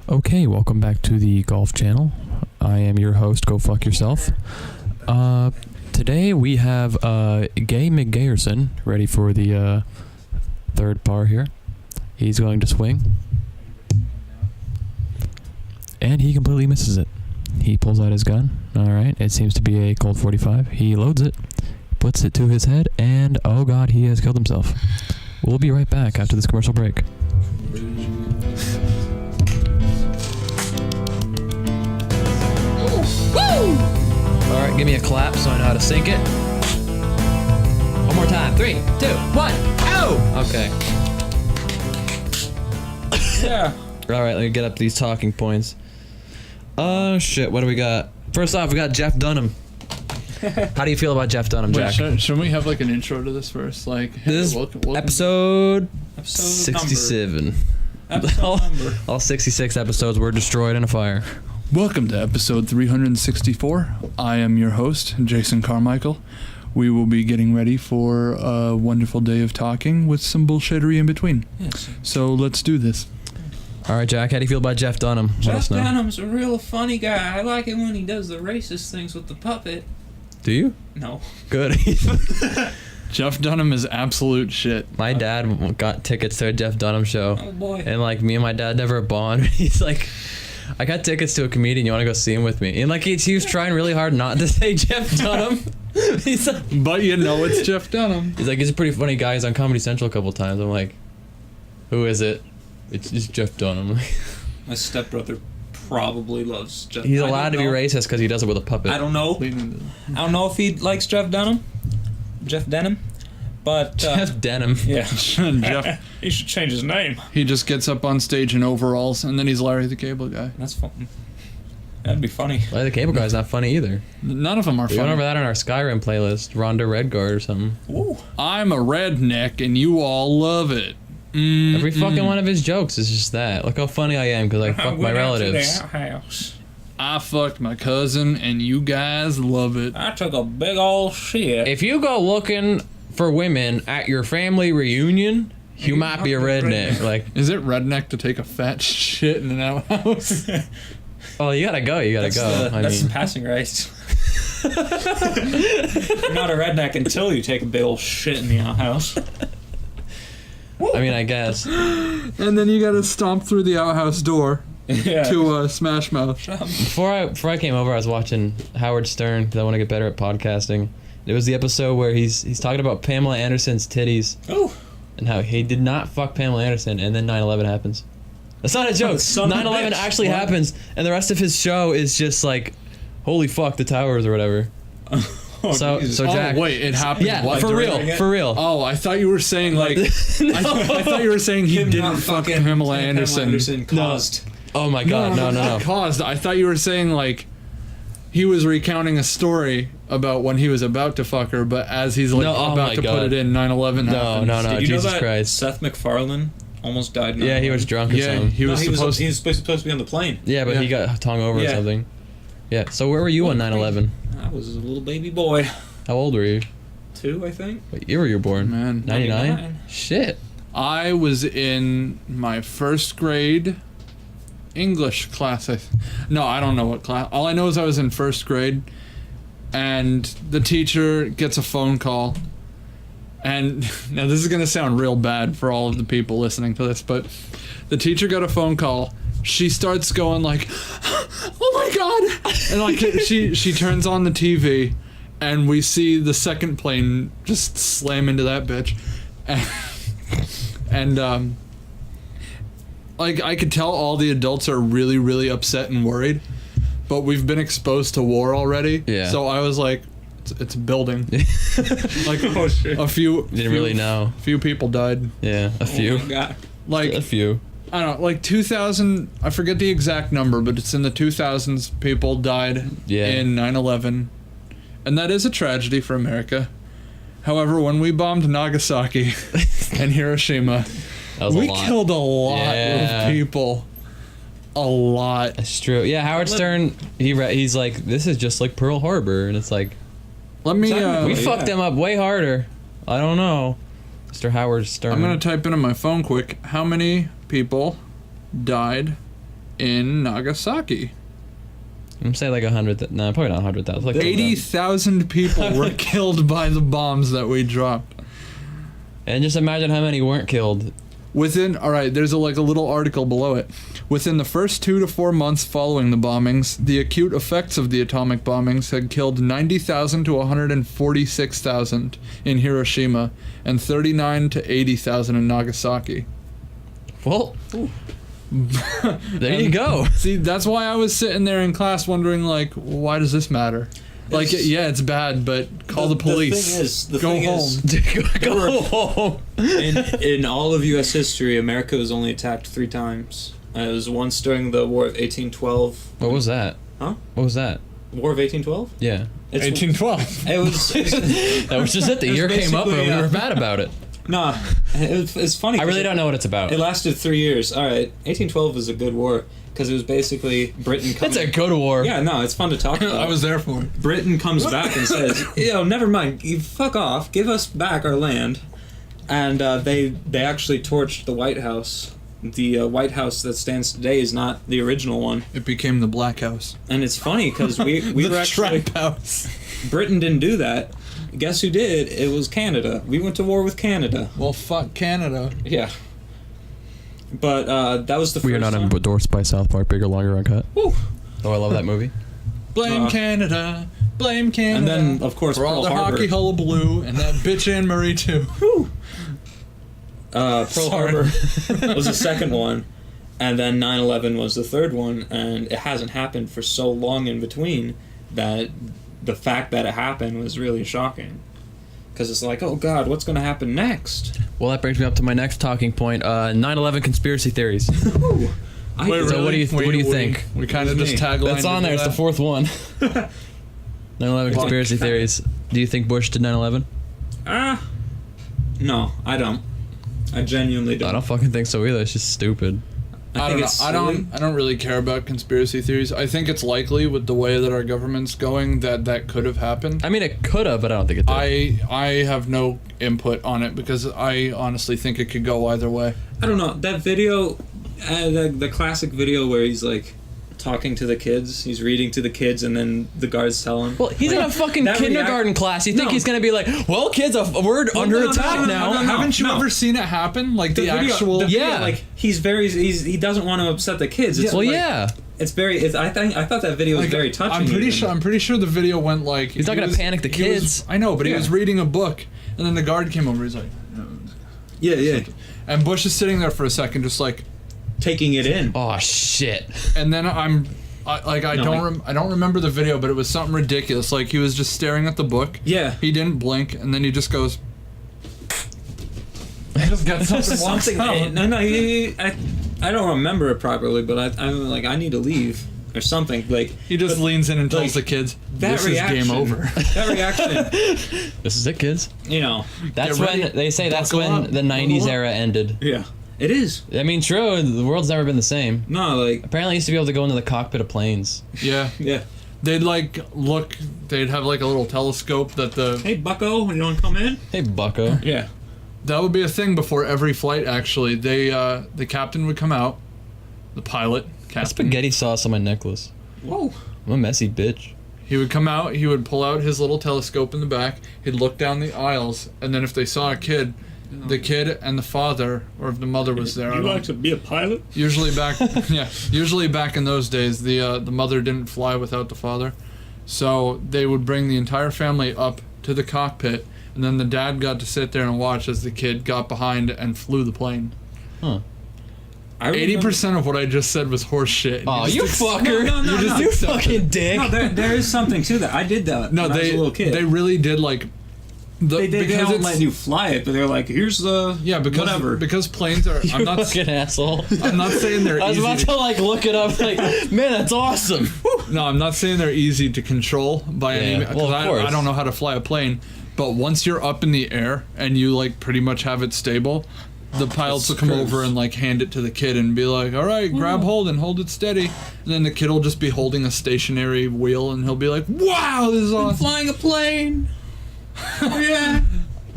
Okay, welcome back to the Golf Channel. I am your host, Go Fuck Yourself. Today we have Gay McGayerson ready for the third par here. He's going to swing. And he completely misses it. He pulls out his gun. Alright, it seems to be a Colt 45. He loads it, puts it to his head, and oh god, he has killed himself. We'll be right back after this commercial break. Alright, give me a clap so I know how to sync it. One more time. 3, 2, 1. Oh! Okay. Yeah. Alright, let me get up these talking points. Shit, what do we got? First off, we got Jeff Dunham. How do you feel about Jeff Dunham, Jack? Wait, shouldn't we have like an intro to this first? Like, hey, this is welcome. episode 67. All 66 episodes were destroyed in a fire. Welcome to episode 364. I am your host, Jason Carmichael. We will be getting ready for a wonderful day of talking with some bullshittery in between. Yes. So let's do this. All right, Jack, how do you feel about Jeff Dunham? Jeff Dunham's a real funny guy. I like it when he does the racist things with the puppet. Do you? No. Good. Jeff Dunham is absolute shit. My dad got tickets to a Jeff Dunham show. Oh boy. And like me and my dad never bond. He's like, I got tickets to a comedian. You want to go see him with me? And like he was trying really hard not to say Jeff Dunham. He's like, But you know it's Jeff Dunham. he's like, he's a pretty funny guy. He's on Comedy Central a couple times. I'm like, who is it? It's Jeff Dunham. My stepbrother probably loves Jeff. He's allowed to be racist because he does it with a puppet. I don't know. I don't know if he likes Jeff Dunham. Jeff Dunham. But Jeff Dunham. yeah. Jeff, He should change his name. he just gets up on stage in overalls and then he's Larry the Cable Guy. That's fun. That'd be funny. Larry the Cable Guy's not funny either. None of them are We went over funny. that on our Skyrim playlist. Rhonda Redguard or something. Ooh. I'm a redneck and you all love it. Every fucking one of his jokes is just that. Look how funny I am because I fuck my relatives. House. I fucked my cousin and you guys love it. I took a big old shit. If you go looking for women at your family reunion, you might be a redneck. Like, Is it redneck to take a fat shit in an outhouse? oh, you gotta go. You gotta go. That's some passing rights. You're not a redneck until you take a big old shit in the outhouse. I mean, I guess. And then you gotta stomp through the outhouse door Yeah. to Smash Mouth. Before I came over, I was watching Howard Stern because I want to get better at podcasting. It was the episode where he's talking about Pamela Anderson's titties Oh. and how he did not fuck Pamela Anderson, and then 9/11 happens. That's not a joke. Son of a 9/11 bitch. actually What? happens, and the rest of his show is just like, holy fuck, the towers or whatever. So Jesus. Jack. Oh wait, it happened. Yeah, what? for during real, it? for real. Oh, I thought you were saying like. I thought you were saying he Him didn't not fuck fucking Pamela Anderson. caused. Oh my god, no. Not caused. I thought you were saying like. He was recounting a story about when he was about to fuck her, but as he's like No, oh about my to God. put it in, 9/11 happened. No, Did you Jesus know that Christ. Seth MacFarlane almost died? Yeah, he was drunk or Yeah, something. he was he was supposed. supposed to be on the plane. Yeah, but he got tongue over or Yeah. something. Yeah, so where were you on 9/11? I was a little baby boy. How old were you? 2, I think. What year were you born? Man, 99? 99. Shit. I was in my first grade English class. No, I don't know what class. All I know is I was in first grade, and the teacher gets a phone call. And now this is going to sound real bad for all of the people listening to this, but the teacher got a phone call. She starts going like, "Oh my god!" And like she turns on the TV, and we see the second plane just slam into that bitch, and like I could tell all the adults are really really upset and worried, but we've been exposed to war already. Yeah. So I was like, it's a building. Like Oh shit. a few Didn't really know. few people died. Yeah, a few. Oh my god. Like A few. I don't know, like 2000, I forget the exact number, but it's in the 2000s people died Yeah. in 9/11. And that is a tragedy for America. However, when we bombed Nagasaki and Hiroshima, That was we a lot. killed a lot Yeah. of people. A lot. That's true. Yeah, Howard Stern, he's like, this is just like Pearl Harbor. And it's like, Let me, Technically, we yeah. fucked them up way harder. I don't know. Mr. Howard Stern. I'm going to type in on my phone quick, how many people died in Nagasaki. I'm saying like 100. No, probably not 100,000. Like 80,000 people were killed by the bombs that we dropped. And just imagine how many weren't killed. There's a little article below it. Within the first 2 to 4 months following the bombings, the acute effects of the atomic bombings had killed 90,000 to 146,000 in Hiroshima and 39 to 80,000 in Nagasaki. Well, there you go. See, that's why I was sitting there in class wondering, like, why does this matter? Like, yeah, it's bad, but call the police. The thing is, Go home. in all of U.S. history, America was only attacked 3 times. It was once during the War of 1812. What was that? Huh? What was that? War of 1812? Yeah. 1812. It was. That was just it. The year came up and we were mad about it. Nah, it's funny. I really don't know what it's about. It lasted 3 years. All right, 1812 was a good war because it was basically Britain coming. It's a good war. Yeah, no, it's fun to talk about. I was there for it. Britain comes back and says, never mind, you fuck off, give us back our land. And they actually torched the White House. The White House that stands today is not the original one. It became the Black House. And it's funny because we were actually... Trap House. Britain didn't do that. Guess who did? It was Canada. We went to war with Canada. Well, fuck Canada. Yeah. But that was the first We are not time. endorsed by South Park. Bigger, longer, uncut. Woo. Oh, I love that movie. Blame Canada. Blame Canada. And then, of course, for all Pearl the Harbor. hockey hullabaloo and that bitch Anne Marie too. Pearl Sorry. Harbor was the second one, and then 9/11 was the third one, and it hasn't happened for so long in between that the fact that it happened was really shocking. Because it's like, oh God, what's going to happen next? Well, that brings me up to my next talking point. 9/11 conspiracy theories. Wait, So what do you think? We kind of What do just you mean? taglined. That's on there. It's the fourth one. 9/11 conspiracy theories. Do you think Bush did 9/11? No, I don't. I genuinely I don't. don't fucking think so either. It's just stupid. I don't know. I don't really care about conspiracy theories. I think it's likely with the way that our government's going that could have happened. I mean, it could have, but I don't think it did. I have no input on it because I honestly think it could go either way. I don't know. That video, the classic video where he's like talking to the kids, he's reading to the kids, and then the guards tell him. Well, he's in a fucking that kindergarten class. You think he's gonna be like, "Well, kids, we're under attack now." Haven't you ever seen it happen? Like the video, actual. the video, Yeah. like he doesn't want to upset the kids. It's Well, like, yeah. It's very. I thought that video was very touching. I'm pretty sure the video went like. He's not gonna panic the kids. I know, but he Yeah. was reading a book, and then the guard came over. He's like, Yeah. and Bush is sitting there for a second, just like, Taking it in. Oh shit. and then I don't remember the video, but it was something ridiculous. Like he was just staring at the book. Yeah. He didn't blink, and then he just goes. He just got something. No. I don't remember it properly, but I'm like, I need to leave or something. Like He just leans in and tells the kids, that "This reaction, is game over." That reaction, This is it, kids. That's Get ready, when they say that's buckle when up, the '90s buckle up. era ended. yeah, it is. I mean, true. The world's never been the same. No, like, Apparently, I used to be able to go into the cockpit of planes. Yeah. yeah. They'd like look. They'd have like a little telescope that the. Hey, Bucko, you want to come in? Hey, Bucko. Yeah. That would be a thing before every flight. Actually, the captain would come out, the pilot. Got Captain. spaghetti sauce on my necklace. Whoa. I'm a messy bitch. He would come out. He would pull out his little telescope in the back. He'd look down the aisles, and then if they saw a kid, the kid and the father, or if the mother was there. You like to be a pilot? Usually back, Usually back in those days, the mother didn't fly without the father, so they would bring the entire family up to the cockpit, and then the dad got to sit there and watch as the kid got behind and flew the plane. Huh. 80% of what I just said was horse shit. Oh, you fucker! No, You fucking dick! No, there is something to that. I did that No, when I was a little kid. they really did like. They because don't it's- let you fly it, but they're like, here's the whatever. because planes are. You I'm not. fucking asshole. I'm not saying they're I was easy. about to like look it up. Like, man, that's awesome. No, I'm not saying they're easy to control by any Yeah, because well, of I course. don't know how to fly a plane. But once you're up in the air and you like pretty much have it stable, the pilots will come over and like hand it to the kid and be like, "All right, grab hold and hold it steady." And then the kid will just be holding a stationary wheel and he'll be like, "Wow, this is awesome!" Flying a plane. Yeah.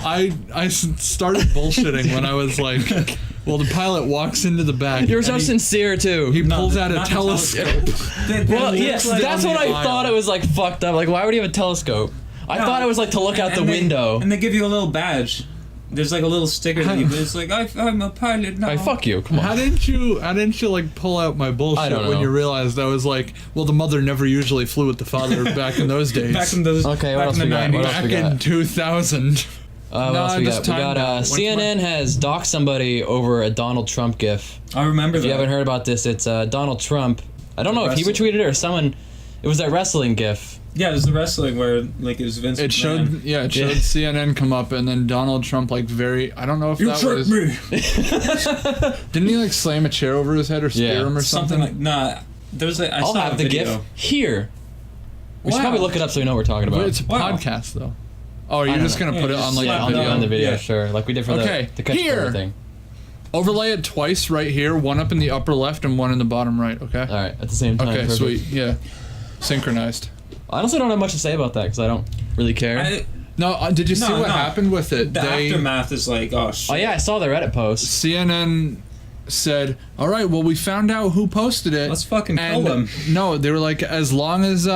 I started bullshitting when I was like Well, the pilot walks into the back. You're so sincere too. He pulls out a not the telescope. Well, yes, that's what I thought. It was like fucked up. Like, why would he have a telescope? I thought it was like to look out the window. And they give you a little badge. There's like a little sticker that it's like, I'm a pilot now. Hey, fuck you. Come on. How didn't you like pull out my bullshit I don't know. when you realized I was like, well, the mother never usually flew with the father back in those days. Back in those. Okay, what back else in we the got? 90s. What else Back we got? in 2000. What No, else I we just got? We got timed out. CNN has doxed somebody over a Donald Trump gif. I remember If that. you haven't heard about this, it's Donald Trump. I don't know if he Wrestling. retweeted it or someone. It was that wrestling gif. Yeah, it was the wrestling where like it was Vince It showed, McMahon. it showed CNN come up, and then Donald Trump like I don't know if You that tricked was. me. Didn't he like slam a chair over his head or spear Yeah. him or Something something? like there was like I I'll saw have a the video. gif here. We should Wow. probably look it up so we know what we're talking about. But it's a Wow. podcast though. Oh, you're don't just know. gonna put it on like yeah, a on video. the video, Yeah. sure. Like we did for Okay, the catch here. player thing. Overlay it twice right here, one up in the upper left and one in the bottom right. Okay. All right, at the same time. Okay, perfect. sweet. Yeah, synchronized. I honestly don't have much to say about that because I don't really care. No, did you see No, what no. happened with it? The aftermath is like, oh shit. Oh yeah, I saw the Reddit post. CNN said, "All right, well, we found out who posted it. Let's fucking and kill them." No, they were like, as long as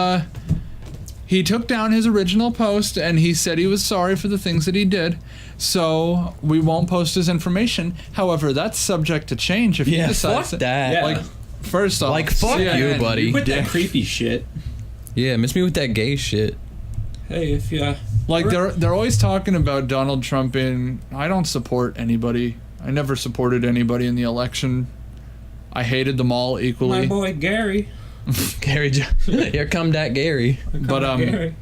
he took down his original post and he said he was sorry for the things that he did, so we won't post his information. However, that's subject to change if he Yeah, decides fuck that. Yeah. Like, first off, Like, fuck CNN, you, buddy. With that creepy shit. Yeah, miss me with that gay shit. Hey, if you Like they're always talking about Donald Trump being. I don't support anybody. I never supported anybody in the election. I hated them all equally. my boy Gary. Gary, here come that Gary. But Gary.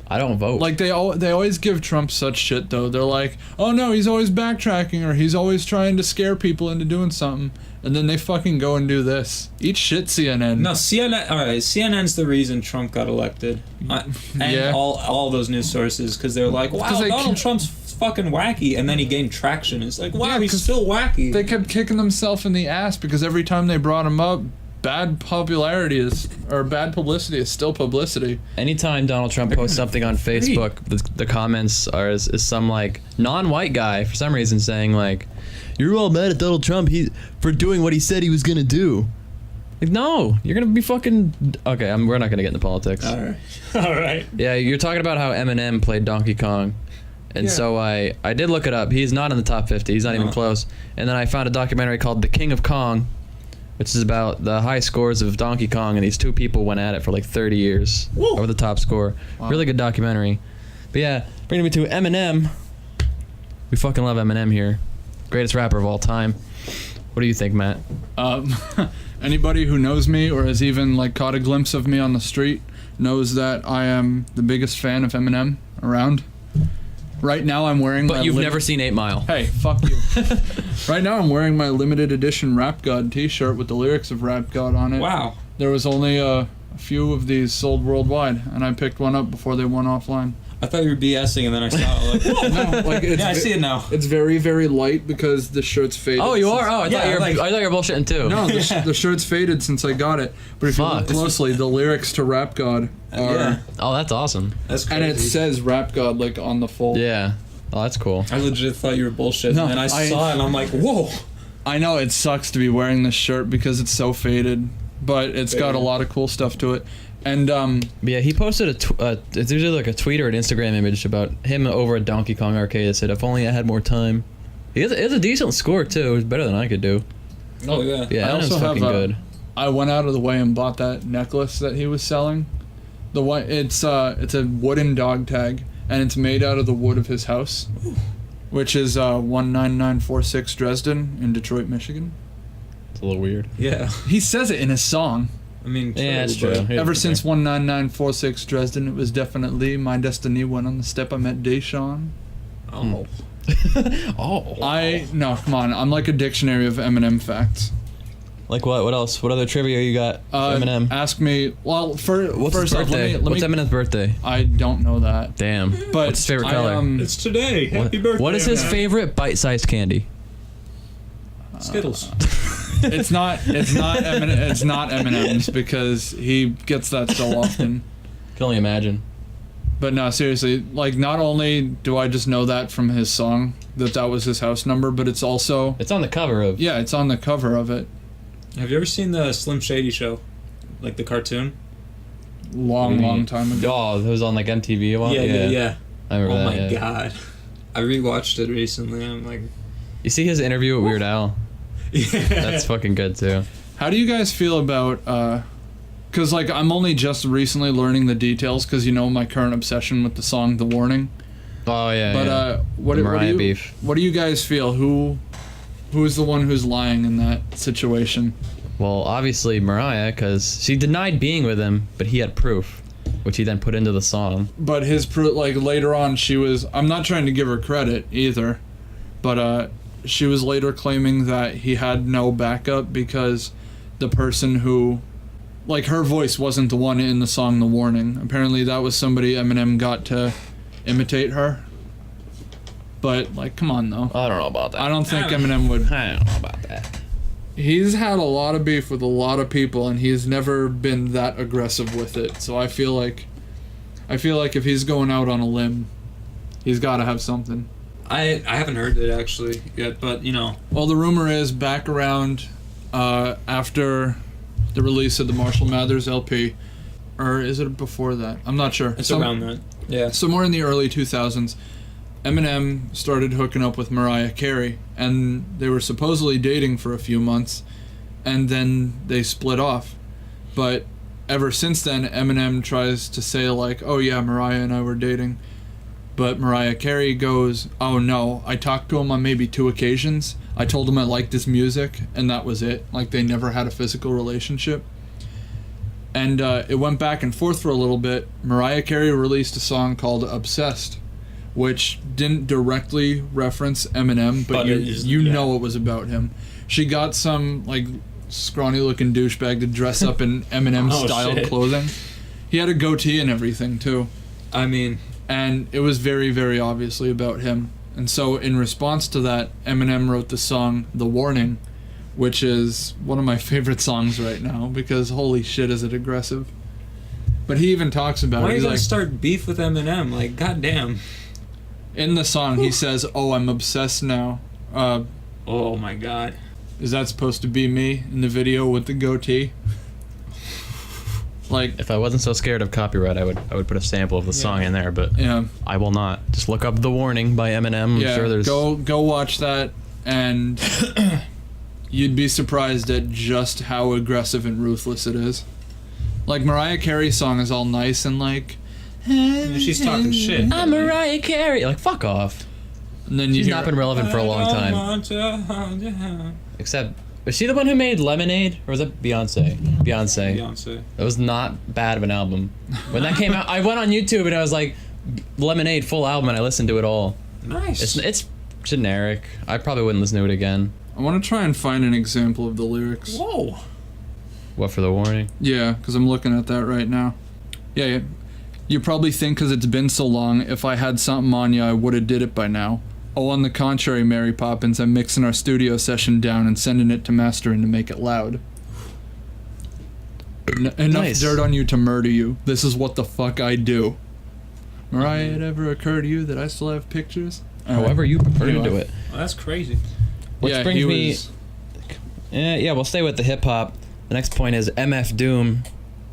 I don't vote. like they always give Trump such shit though. They're like, oh no, he's always backtracking or he's always trying to scare people into doing something, and then they fucking go and do this. Eat shit, CNN. No, CNN. All right, CNN's the reason Trump got elected, and Yeah. all those news sources because they're like, wow, 'Cause they Donald keep- Trump's fucking wacky, and then he gained traction. It's like, wow, Yeah, he's 'cause still wacky. They kept kicking themselves in the ass because every time they brought him up, bad publicity is still publicity. Anytime Donald Trump posts something on Facebook, the comments are is some like non-white guy for some reason saying like, "You're all mad at Donald Trump for doing what he said he was gonna do." Like, no, you're gonna be fucking okay. We're not gonna get into politics. all right, all right. Yeah, you're talking about how Eminem played Donkey Kong. And Yeah. so I did look it up. He's not in the top 50. He's not even No. close. And then I found a documentary called The King of Kong, which is about the high scores of Donkey Kong, and these two people went at it for like 30 years Woo. over the top score. Wow. Really good documentary. But yeah, bringing me to Eminem. We fucking love Eminem here. Greatest rapper of all time. What do you think, Matt? Anybody who knows me or has even like caught a glimpse of me on the street knows that I am the biggest fan of Eminem around. Right now I'm wearing But my you've never seen 8 Mile. Hey, fuck you. Right now I'm wearing my limited edition Rap God t-shirt with the lyrics of Rap God on it. Wow. There was only a few of these sold worldwide, and I picked one up before they went offline. I thought you were BSing, and then I saw it. Like, whoa. No, like it's Yeah, I see it now. It's very, very light because the shirt's faded. Oh, you are? Oh, I Yeah, thought you were bullshitting too. No, the shirt's faded since I got it. But if you Fuck. look closely, the lyrics to Rap God are, Yeah, Oh, that's awesome. that's crazy. and it says Rap God like on the fold. Yeah. Oh, that's cool. I legit thought you were bullshit, No, and then I saw it, and I'm like, whoa. I know it sucks to be wearing this shirt because it's so faded, but it's got a lot of cool stuff to it. And But yeah, he posted it's usually like a tweet or an Instagram image about him over at Donkey Kong Arcade. It said, "If only I had more time." He has a decent score too. It's better than I could do. Oh yeah. Yeah, I Eminem's also have fucking good. I went out of the way and bought that necklace that he was selling. The one it's a wooden dog tag, and it's made out of the wood of his house, which is 19946 Dresden in Detroit, Michigan. It's a little weird. Yeah. He says it in his song. I mean, Yeah, it's but- true. Yeah, Ever okay. since 19946 Dresden, it was definitely my destiny when on the step I met Deshaun. Oh. Oh. No, come on. I'm like a dictionary of Eminem facts. Like what? What else? What other trivia you got? Eminem. Ask me. Well, What's first his off, birthday? let What's me. Eminem's birthday? I don't know that. Damn. But What's his favorite color? It's today. Happy What- birthday. what is his Eminem. favorite bite-sized candy? Skittles. It's not Eminem's because he gets that so often. Can only imagine. But no, seriously, like, not only do I just know that from his song, that was his house number, but it's also... It's on the cover of... Yeah, it's on the cover of it. Have you ever seen the Slim Shady show? Like the cartoon? Long time ago. Oh, it was on, like, MTV a while? Yeah. I remember that, Oh my god. I rewatched it recently. I'm like... You see his interview with Weird Al? Yeah. That's fucking good, too. How do you guys feel about... Because, like, I'm only just recently learning the details because, you know, my current obsession with the song The Warning. Oh, yeah, But, what do you, beef. What do you guys feel? Who's the one who's lying in that situation? Well, obviously Mariah, because she denied being with him, but he had proof, which he then put into the song. But his proof, like, later on, she was... I'm not trying to give her credit, either. But, she was later claiming that he had no backup because the person who... Like, her voice wasn't the one in the song The Warning. Apparently that was somebody Eminem got to imitate her. But, like, come on, though. I don't know about that. I don't think Eminem would... I don't know about that. He's had a lot of beef with a lot of people, and he's never been that aggressive with it. So I feel like if he's going out on a limb, he's got to have something. I haven't heard it actually yet, but you know. Well, the rumor is back around after the release of the Marshall Mathers LP, or is it before that? I'm not sure. It's around that. Yeah. Somewhere in the early 2000s, Eminem started hooking up with Mariah Carey, and they were supposedly dating for a few months, and then they split off. But ever since then, Eminem tries to say, like, oh yeah, Mariah and I were dating. But Mariah Carey goes, oh no, I talked to him on maybe 2 occasions. I told him I liked his music, and that was it. Like, they never had a physical relationship. And it went back and forth for a little bit. Mariah Carey released a song called Obsessed, which didn't directly reference Eminem, but you know it was about him. She got some, like, scrawny-looking douchebag to dress up in Eminem-styled clothing. He had a goatee and everything, too. I mean... And it was very, very obviously about him. And so in response to that, Eminem wrote the song The Warning, which is one of my favorite songs right now, because holy shit is it aggressive. But he even talks about it. Why are you gonna start beef with Eminem? Like, goddamn. In the song, he says, oh, I'm obsessed now. Oh my god. Is that supposed to be me in the video with the goatee? Like, if I wasn't so scared of copyright, I would put a sample of the song in there, but I will not. Just look up The Warning by Eminem. I'm sure there's... Go watch that, and you'd be surprised at just how aggressive and ruthless it is. Like, Mariah Carey's song is all nice and like... She's talking shit. I'm Mariah Carey. Like, fuck off. And then She's not been relevant for a long time. Except... Was she the one who made Lemonade? Or was it Beyonce? Beyonce. That was not bad of an album. When that came out, I went on YouTube and I was like, Lemonade, full album, and I listened to it all. Nice. It's generic. I probably wouldn't listen to it again. I want to try and find an example of the lyrics. Whoa. What, for The Warning? Yeah, because I'm looking at that right now. Yeah. You probably think because it's been so long, if I had something on you, I would have did it by now. Oh, on the contrary, Mary Poppins, I'm mixing our studio session down and sending it to mastering to make it loud. Enough dirt on you to murder you. This is what the fuck I do. Mariah, it ever occurred to you that I still have pictures? However you prefer to do it. Well, that's crazy. Which brings me... Yeah, we'll stay with the hip-hop. The next point is MF Doom,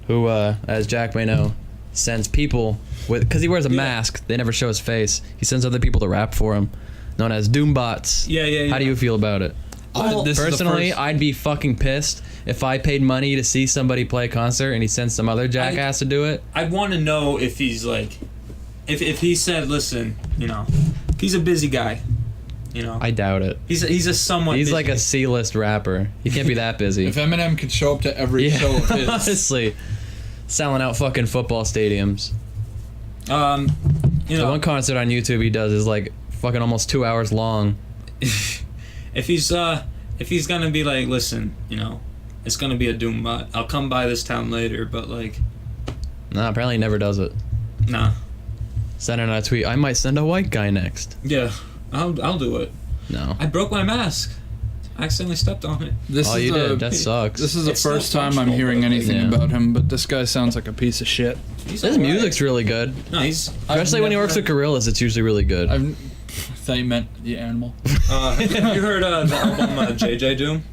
who, as Jack may know, sends people... Because he wears a mask, they never show his face. He sends other people to rap for him, known as Doombots. Yeah. How do you feel about it? Personally, I'd be fucking pissed if I paid money to see somebody play a concert and he sends some other jackass to do it. I'd want to know if he's like... If he said, listen, you know, he's a busy guy, you know. I doubt it. He's a somewhat He's busy like a C-list rapper. He can't be that busy. If Eminem could show up to every show of his... Honestly. Selling out fucking football stadiums. You know, the one concert on YouTube he does is like fucking almost 2 hours long. If he's gonna be like, listen, you know, it's gonna be a Doombot. I'll come by this town later, but like... Nah, apparently he never does it. Nah. Send out a tweet, I might send a white guy next. Yeah, I'll do it. No. I broke my mask. I accidentally stepped on it. This Oh, is you the did. That sucks. this is the It's first still time I'm functional, hearing but, anything yeah. about him. But this guy sounds like a piece of shit. He's His alright. music's really good. No, he's. Especially when he works with gorillas, it's usually really good. I thought you meant the animal. Have you heard the album JJ Doom?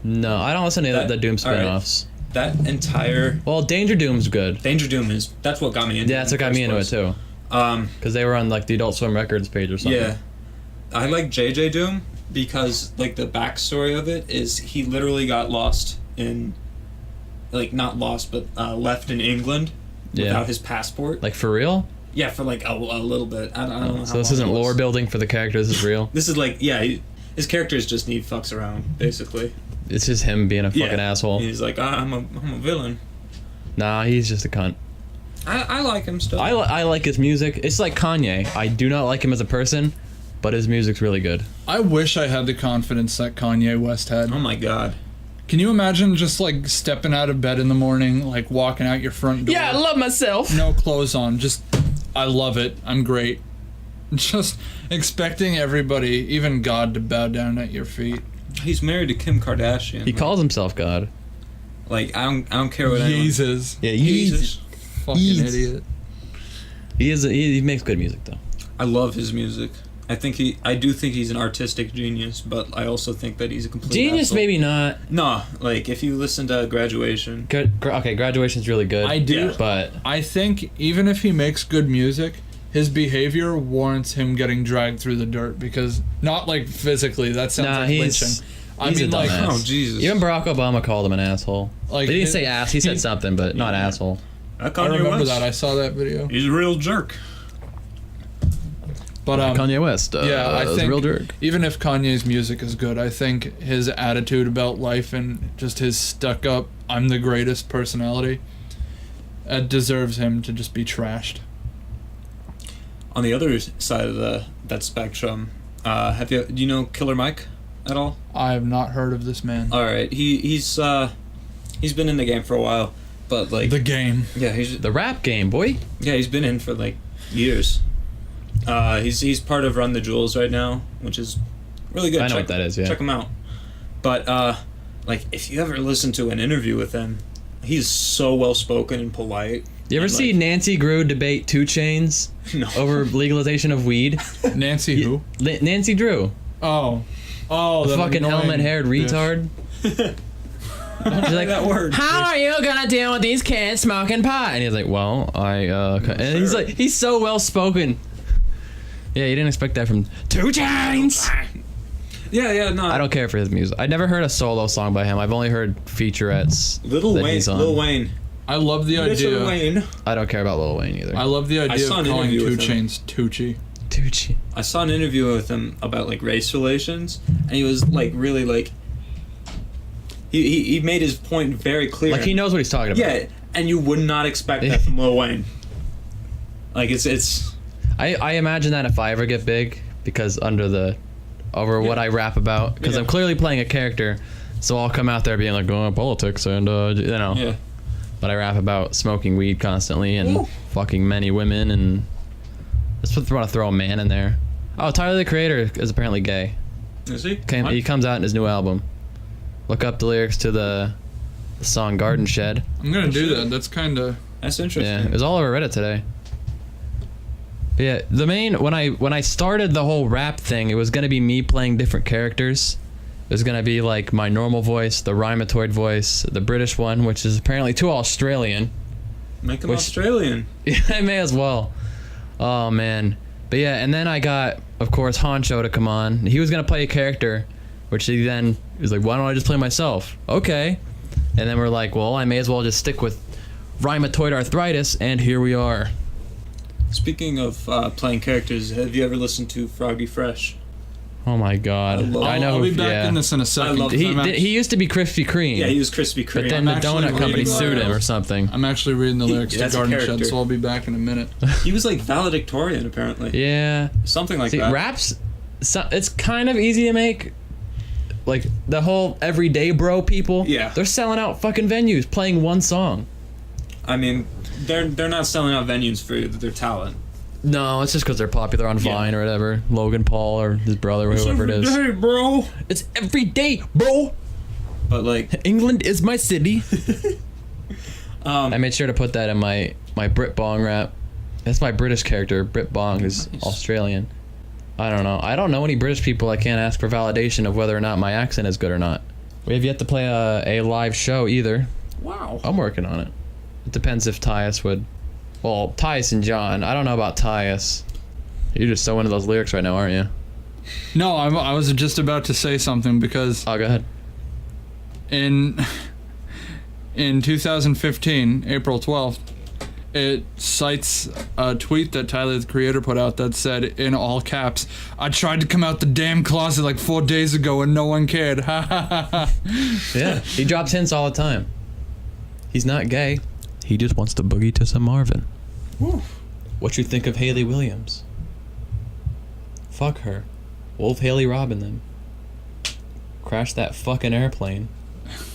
No, I don't listen to That- the Doom all right. spin-offs. That entire Well, Danger Doom's good. Danger Doom that's what got me into it. Yeah, that's what got me into it too. Um, Because they were on like the Adult Swim Records page or something. yeah. I like JJ Doom because like the backstory of it is he literally got lost in, like not lost but left in England Yeah. without his passport. Like for real? Yeah, for like a little bit. I don't know. So how this long isn't it was. lore building for the character. This is real. This is like his characters just need fucks around basically. It's just him being a fucking asshole. He's like I'm a villain. Nah, he's just a cunt. I like him still. I like his music. It's like Kanye. I do not like him as a person, but his music's really good. I wish I had the confidence that Kanye West had. Oh my god. Can you imagine just like stepping out of bed in the morning, like walking out your front door? Yeah, I love myself. No clothes on, just I love it. I'm great. Just expecting everybody, even God, to bow down at your feet. He's married to Kim Kardashian. He calls himself God. Like I don't care what anyone. Jesus. Yeah, Jesus. Fucking Yeez. idiot. He makes good music though. I love his music. I do think he's an artistic genius, but I also think that he's a complete Genius, asshole. maybe not. No, like if you listen to Graduation, Okay, Graduation's really good. I do. Yeah. But I think even if he makes good music, his behavior warrants him getting dragged through the dirt because not like physically. That sounds Nah, like he's- lynching. I he's a mean, like, dumbass. oh Jesus, even Barack Obama called him an asshole. like He didn't say ass. He said something, but not Yeah. asshole. I I remember that. I saw that video. He's a real jerk. But Kanye West. yeah, I is a think real jerk. even if Kanye's music is good, I think his attitude about life and just his stuck-up, I'm the greatest personality, deserves him to just be trashed. On the other side of that spectrum, do you know Killer Mike at all? I have not heard of this man. All right, he's been in the game for a while, but like The game. yeah, he's The rap game, boy. been in for like years. He's part of Run the Jewels right now, which is really good. I know what that is, yeah. Check him out. But like if you ever listen to an interview with him, he's so well spoken and polite. You ever And, see like, Nancy Drew debate 2 Chainz No. over legalization of weed? Nancy who? Nancy Drew, Oh, the that fucking annoying helmet-haired bitch. retard. Don't She's say like, that word. how are you gonna deal with these kids smoking pot? And he's like, well, and he's sure. like, he's so well spoken. Yeah, you didn't expect that from 2 Chainz. Yeah, no. I don't care for his music. I never heard a solo song by him. I've only heard featurettes. Lil that Wayne. he's on. Lil Wayne. I love the Little idea. Wayne. I don't care about Lil Wayne either. I love the idea saw of an calling interview 2 with him. Chainz Tucci. Tucci. I saw an interview with him about like race relations, and he was like really like. He made his point very clear. Like he knows what he's talking about. Yeah, and you would not expect that from Lil Wayne. Like it's. I imagine that if I ever get big, because over what I rap about, because Yeah. I'm clearly playing a character, so I'll come out there being like, politics and Yeah. But I rap about smoking weed constantly and Ooh. fucking many women, and just want to throw a man in there. Oh, Tyler the Creator is apparently gay. Is he? He comes out in his new album. Look up the lyrics to the song Garden Shed. I'm gonna do that. That's kind of. That's Yeah, interesting. it was all over Reddit today. But yeah, the main when I started the whole rap thing, it was gonna be me playing different characters. It was gonna be like my normal voice, the rhymatoid voice, the British one, which is apparently too Australian. Make him Which- Australian. Yeah, I may as well. Oh man. But yeah, and then I got, of course, Honcho to come on. He was gonna play a character, which he then was like, why don't I just play myself? Okay. And then we're like, well, I may as well just stick with rheumatoid arthritis, and here we are. Speaking of playing characters, have you ever listened to Froggy Fresh? Oh my God. I know. I'll be who- back yeah. in this in a second. love 'cause He I'm he used to be Krispy Kreme. Yeah, he was Krispy Kreme. But then the actually donut company reading sued him the- or something. I'm actually reading the lyrics to that's a Garden character. Shed, so I'll be back in a minute. He was like valedictorian apparently. Yeah. Something like See, that. raps, it's kind of easy to make. Like the whole everyday bro people. Yeah. They're selling out fucking venues playing one song. I mean, they're not selling out venues for their talent. No, it's just because they're popular on Vine or whatever. Logan Paul or his brother, whoever it is. Hey, bro. It's every day, bro. But like, England is my city. I I made sure to put that in my Brit Bong rap. That's my British character. Brit Bong is Australian. I don't know. I don't know any British people. I can't ask for validation of whether or not my accent is good or not. We have yet to play a live show either. wow. I'm working on it. It depends if Tyus would. Well, Tyus and John. I don't know about Tyus. You're just so into those lyrics right now, aren't you? No, I was just about to say something because Oh, go ahead. in 2015, April 12th, it cites a tweet that Tyler, the Creator, put out that said, in all caps, "I tried to come out the damn closet like 4 days ago and no one cared." Ha ha ha ha. Yeah, he drops hints all the time. He's not gay. He just wants to boogie to some Marvin. Woo. What you think of Haley Williams? Fuck her. Wolf Haley Robin them. Crash that fucking airplane.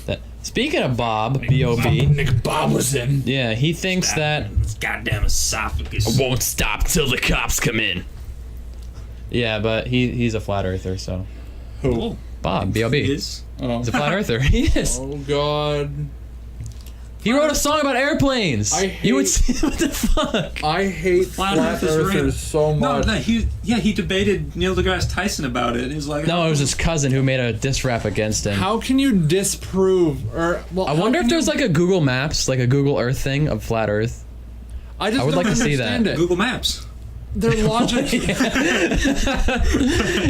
That. Speaking of Bob, B.O.B. Nick Bob was in. Yeah, he thinks that. This goddamn esophagus. Won't stop till the cops come in. Yeah, but he's a flat earther, so. Who? Bob, B.O.B. Is? Oh. He's a flat earther. He is. Oh God. He wrote a song about airplanes. I hate- You would see what the fuck. I hate Flat flat Earth is real. earthers so No, much. no, he debated Neil deGrasse Tyson about it. He's like, No, it was his cousin who made a diss rap against him. How can you disprove or well? I how wonder if can there's you- like a Google Maps, like a Google Earth thing of flat Earth. I just I would don't like to see understand that. it. Google Maps. Their logic.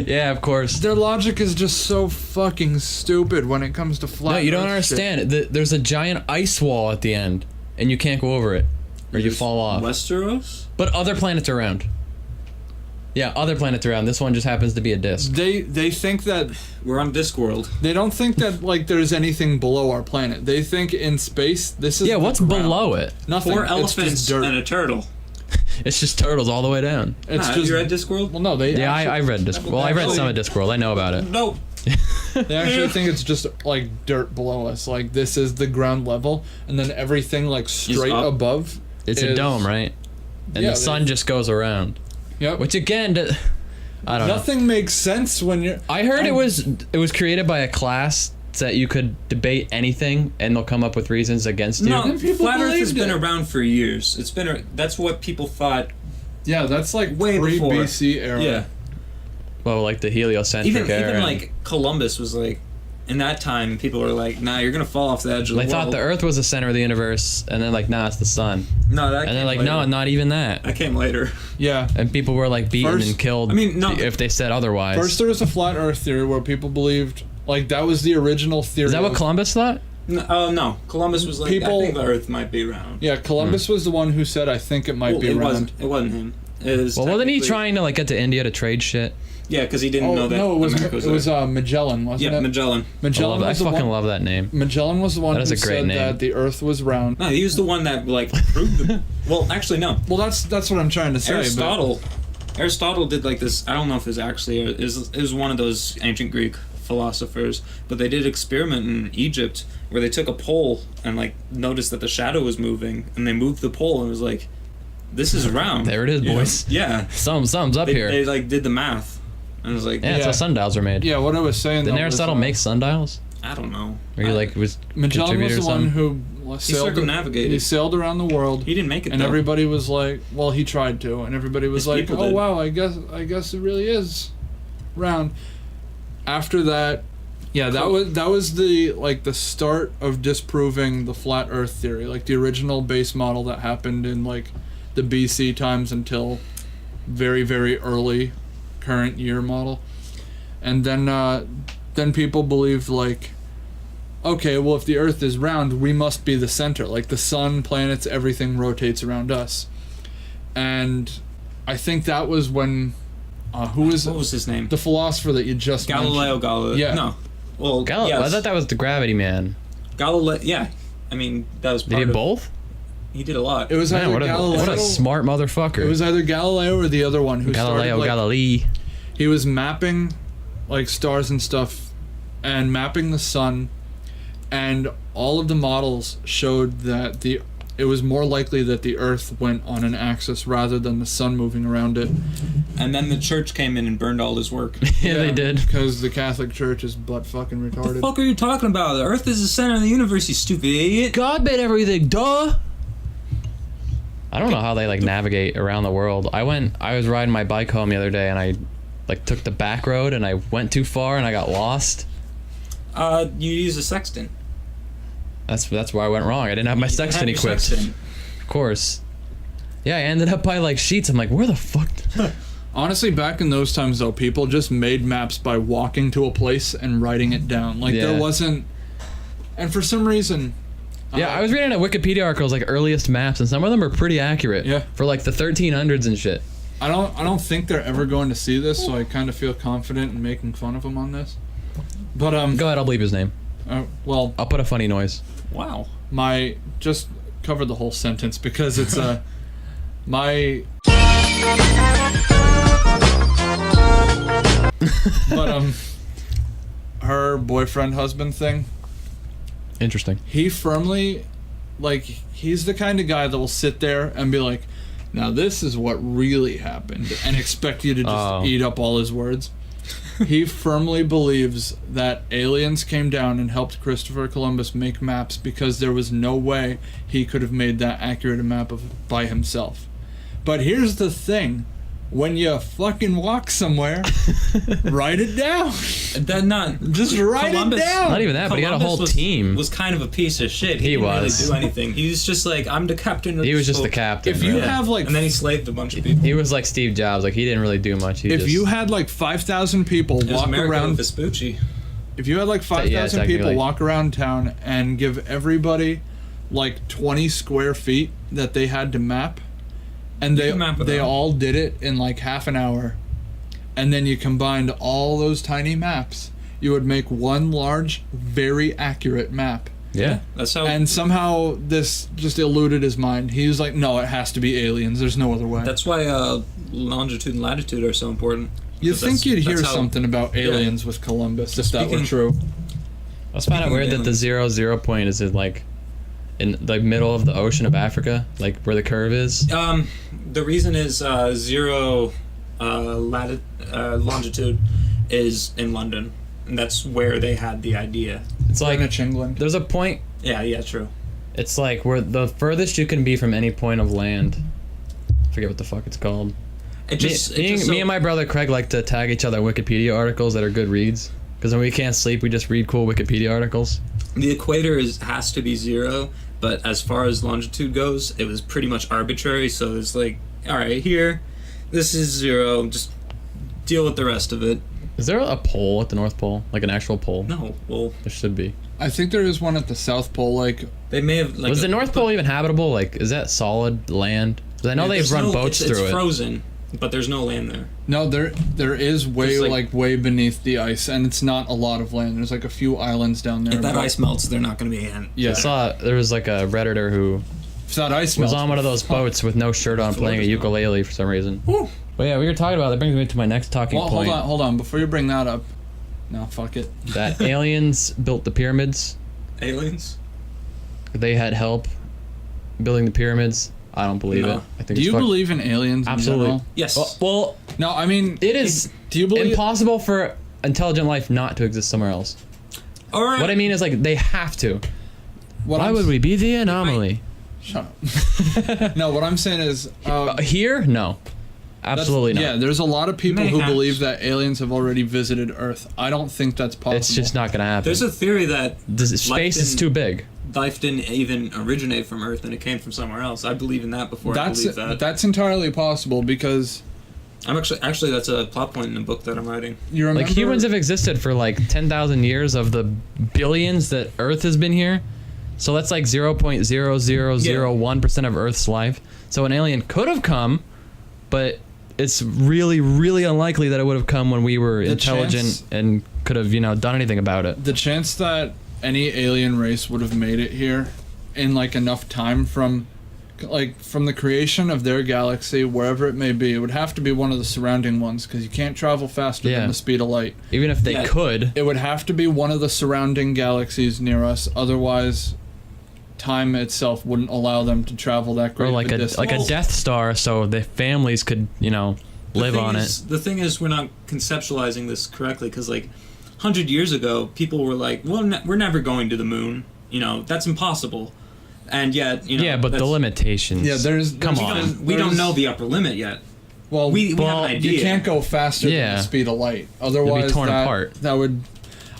Yeah, of course. Their logic is just so fucking stupid when it comes to flat. No, you don't Earth shit. understand. There's a giant ice wall at the end, and you can't go over it, or you fall off. Westeros? But other planets around. Yeah, other planets around. This one just happens to be a disk. They think that We're on Discworld. they don't think that like there's anything below our planet. They think in space this is Yeah, the what's ground. below it? Nothing. 4 It's elephants just dirt. and a turtle. It's just turtles all the way down. It's Nah, just you read Discworld? well, no, they Yeah, actually, I read Discworld. Well, I read some of Discworld. I know about it. Nope. they actually think it's just like dirt below us. Like this is the ground level, and then everything like straight up. above. It's a is- dome, right? And Yeah, the sun just goes around. Yep. Which again, I don't know. Nothing makes sense when you're. I heard I'm- it was created by a class that you could debate anything and they'll come up with reasons against you. No, And people Flat Earth has believed been it. around for years. It's been that's what people thought. Yeah, that's like Way before. pre-BC era. Yeah. Well, like the heliocentric Even era. and like Columbus was like, in that time, people were like, "Nah, you're gonna fall off the edge of the they thought world." the Earth was the center of the universe, and then like, nah, it's the sun. No, that. And came they're like, later. no, not even that. That came later. Yeah. And people were like beaten First- and killed. I mean, no. if they said otherwise. First, there was a flat Earth theory where people believed like that was the original theory. Is that what of- Columbus thought? No. Columbus was like, People- I think the Earth might be round. Yeah, Columbus was the one who said, "I think it might Well, be it round." wasn't. It wasn't him. It was Well, wasn't he technically- trying to like get to India to trade shit? Yeah, because he didn't Oh know that no, it was America was there. Magellan, wasn't Yeah, it? Magellan. Magellan I was the fucking one. love that name. Magellan was the one That is who a great said name. that the Earth was round. No, he was the one that like proved it. Well, actually, no. Well, that's what I'm trying to say. Aristotle did like this. I don't know if it's actually it was one of those ancient Greek philosophers, but they did an experiment in Egypt where they took a pole and like noticed that the shadow was moving, and they moved the pole and it was like, this is round. There it is, You know? boys. Yeah. Something's up here. They like did the math, and it was like, Yeah, that's Yeah. how sundials are made. But yeah, what I was saying. Didn't though, was, Aristotle make sundials? I don't know. Or you like was Magellan was contributor or the one something? who He sailed. circumnavigated. He sailed around the world. He didn't make it. And though. everybody was like, well, he tried to, and everybody was His like, people oh did. wow, I guess it really is round. After that, yeah, that was the like the start of disproving the flat Earth theory, like the original base model that happened in like the BC times until very very early current year model, and then people believed like, okay, well, if the Earth is round, we must be the center. Like the sun, planets, everything rotates around us. And I think that was when, who was What was his name? the philosopher that you just Galileo mentioned? Galilei. Yeah. No. Well, Galileo. yes. I thought that was the Gravity Man. Galileo. Yeah. I mean, that was Did part he of both? He did a lot. It was Man, either what a Galileo. smart motherfucker. It was either Galileo or the other one who Galileo started, like, Galilei. he was mapping like stars and stuff and mapping the sun, and all of the models showed that the it was more likely that the Earth went on an axis rather than the sun moving around it. And then the church came in and burned all his work. Yeah, they did. Because the Catholic Church is butt fucking retarded. What the fuck are you talking about? The Earth is the center of the universe, you stupid idiot. God made everything, duh! I don't know how they, like, navigate around the world. I was riding my bike home the other day, and I, like, took the back road, and I went too far, and I got lost. You use a sextant. That's where I went wrong. I didn't have my sextant equipped. Of course. Yeah, I ended up by, like, sheets. I'm like, where the fuck? Honestly, back in those times, though, people just made maps by walking to a place and writing it down. Like, Yeah. there wasn't... And for some reason... Yeah, I was reading a Wikipedia articles, like, earliest maps, and some of them are pretty accurate. Yeah. For, like, the 1300s and shit. I don't think they're ever going to see this, so I kind of feel confident in making fun of them on this. But, Go ahead, I'll bleep his name. well... I'll put a funny noise. Wow. Just cover the whole sentence, because it's, my... But, her boyfriend-husband thing... Interesting. He firmly, like, he's the kind of guy that will sit there and be like, now this is what really happened, and expect you to just eat up all his words. He firmly believes that aliens came down and helped Christopher Columbus make maps because there was no way he could have made that accurate a map by himself. But here's the thing. When you fucking walk somewhere, write it down. Just write it down. Not even that, but he had a whole team. Was kind of a piece of shit. He didn't was. really do anything. He was just like, I'm the captain of He the was just boat. the captain. If you right? have like... And then he slaved a bunch of people. He was like Steve Jobs. Like, he didn't really do much. If you had like 5,000 people It was walk America around... Vespucci. If you had like 5,000 people technically. walk around town and give everybody like 20 square feet that they had to map, and You can map it they out. all did it in like half an hour, and then you combined all those tiny maps, you would make one large, very accurate map. Yeah. That's how. And somehow this just eluded his mind. He was like, no, it has to be aliens. There's no other way. That's why longitude and latitude are so important. You'd think you'd hear that's how- something about aliens with Columbus if that were Speaking- true. I just find it weird that the 0 point is in the middle of the ocean of Africa, like where the curve is. The reason is zero longitude is in London, and that's where they had the idea. It's like Greenwich, England. there's a point. Yeah, true. It's like where the furthest you can be from any point of land. I forget what the fuck it's called. Me and my brother Craig like to tag each other Wikipedia articles that are good reads. Because when we can't sleep, we just read cool Wikipedia articles. The equator has to be 0, but as far as longitude goes, it was pretty much arbitrary. So it's like, all right, here, this is 0. Just deal with the rest of it. Is there a pole at the North Pole? Like an actual pole? No, well, There should be. I think there is one at the South Pole, like... they may have like. Was the North Pole even habitable? Like, is that solid land? Because I know they've there's run no- boats it's through it. frozen, but there's no land there. No, there is way There's, way beneath the ice, and it's not a lot of land. There's like a few islands down there. If that but- ice melts, they're not going to be in. Yeah. I saw there was like a Redditor who If that ice was melts, on one of those boats with no shirt on playing a ukulele for some reason. Woo. But yeah, we were talking about that brings me to my next talking Well, point. hold on. Before you bring that up, no, fuck it. That aliens built the pyramids. Aliens? They had help building the pyramids. I don't believe No. it. I think Do it's you believe in aliens? Absolutely. In general? Yes. Well, No, I mean, it is Do you believe? impossible for intelligent life not to exist somewhere else. All right. What I mean is, like, they have to. What Why I'm would we be the anomaly? Shut up. No, what I'm saying is, Here? No. Absolutely not. Yeah, there's a lot of people who Mayhaps. believe that aliens have already visited Earth. I don't think that's possible. It's just not going to happen. There's a theory that Space is too big. life didn't even originate from Earth and it came from somewhere else. I believe in that before I believe that. That's entirely possible because I'm actually that's a plot point in a book that I'm writing. you remember Like, humans have existed for like 10,000 years of the billions that Earth has been here. So that's like 0.0001% of Earth's life. So an alien could have come, but it's really, really unlikely that it would have come when we were intelligent chance- and could have, done anything about it. the chance that any alien race would have made it here in like enough time from the creation of their galaxy, wherever it may be, it would have to be one of the surrounding ones because you can't travel faster Yeah. than the speed of light. Even if they Yeah. could. It would have to be one of the surrounding galaxies near us, otherwise time itself wouldn't allow them to travel that great Or like of a a distance. like a Death Star, so the families could live on it. The thing is, we're not conceptualizing this correctly because, like, 100 years ago, people were like, well, we're never going to the moon. That's impossible. And yet, Yeah, but the limitations. Yeah, there's Come on. we don't know the upper limit yet. Well, We have an idea. you can't go faster than Yeah. the speed of light. Otherwise, torn apart. That would.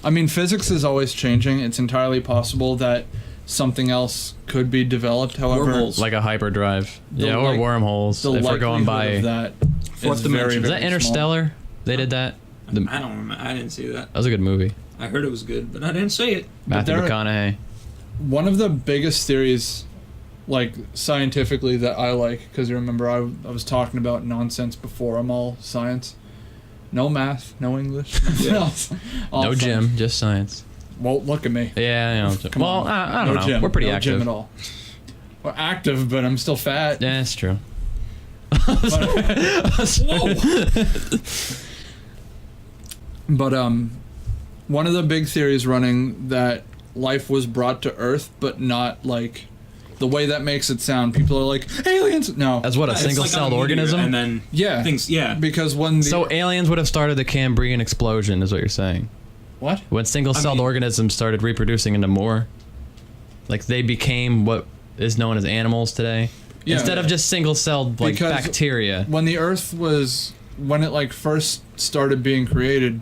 I mean, physics is always changing. It's entirely possible that something else could be developed. However, Wormholes. Like a hyperdrive. The Yeah, or like- wormholes. the If we're going likelihood by. of that Fourth is dimension. very, Was very that Interstellar? They did that? I don't remember. I didn't see that. That was a good movie. I heard it was good, but I didn't see it. Matthew there- McConaughey. Small. One of the biggest theories, like scientifically, that I like, because you remember I was talking about nonsense before. I'm all science, no math, no English, nothing Yeah. else. All No fun. gym, just science. Well, look at me. Yeah, Come well, on. I don't No know. gym. We're pretty no active. gym at all. We're active, but I'm still fat. Yeah, that's true. But one of the big theories running that life was brought to Earth, but not like the way that makes it sound. People are like aliens. No, As what, a It's like single-celled on a meteor, organism? and then yeah, things. Yeah, because when the So aliens would have started the Cambrian explosion, is what you're saying? what? When single-celled I mean- organisms started reproducing into more, like they became what is known as animals today. Yeah. Instead of just single-celled like Because bacteria. When the Earth was when it like first started being created,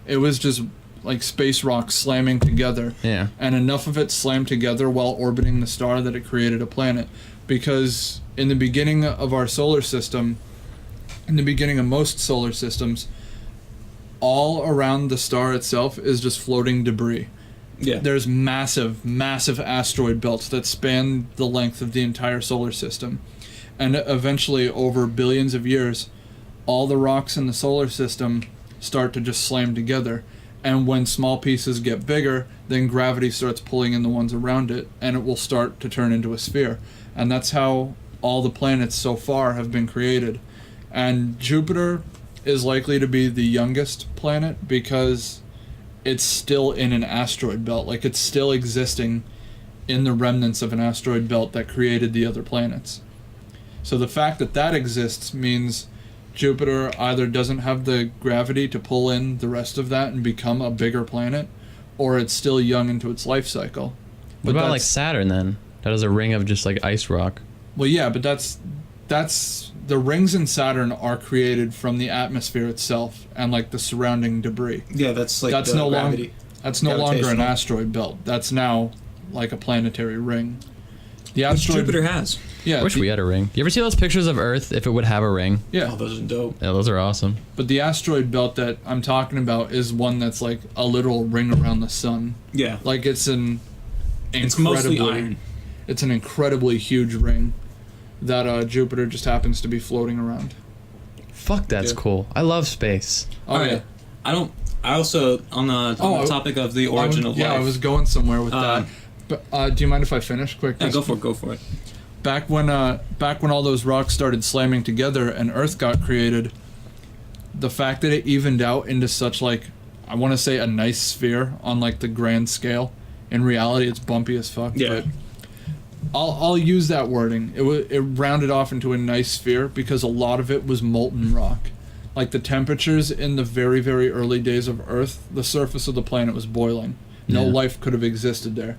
it was just like space rocks slamming together. Yeah. And enough of it slammed together while orbiting the star that it created a planet. Because in the beginning of our solar system, in the beginning of most solar systems, all around the star itself is just floating debris. yeah. There's massive, massive asteroid belts that span the length of the entire solar system. And eventually, over billions of years, all the rocks in the solar system start to just slam together. And when small pieces get bigger, then gravity starts pulling in the ones around it, and it will start to turn into a sphere. And that's how all the planets so far have been created. And Jupiter is likely to be the youngest planet because it's still in an asteroid belt. Like, it's still existing in the remnants of an asteroid belt that created the other planets. So the fact that that exists means Jupiter either doesn't have the gravity to pull in the rest of that and become a bigger planet, or it's still young into its life cycle. What about like Saturn then? That is a ring of just like ice rock. Well, yeah, but that's the rings in Saturn are created from the atmosphere itself and like the surrounding debris. Yeah, that's like That's the no longer gravity. that's no longer an Gravitational. asteroid belt. That's now like a planetary ring. The Which asteroid Jupiter has. Yeah, I wish we had a ring. You ever see those pictures of Earth if it would have a ring? yeah. Oh, those are dope. Yeah, those are awesome. But the asteroid belt that I'm talking about is one that's like a literal ring around the sun. Yeah. Like it's an It's mostly incredibly iron. it's an incredibly huge ring that Jupiter just happens to be floating around. Fuck, that's Yeah. cool. I love space. Oh Alright. I also on the topic of the origin of life. I was going somewhere with Uh, that. But do you mind if I finish quick? Yeah, go for it. Back when all those rocks started slamming together and Earth got created, the fact that it evened out into such like, I want to say a nice sphere on like the grand scale. In reality, it's bumpy as fuck. Yeah. But I'll use that wording. It rounded off into a nice sphere because a lot of it was molten rock. Like the temperatures in the very, very early days of Earth, the surface of the planet was boiling. No Yeah. life could have existed there.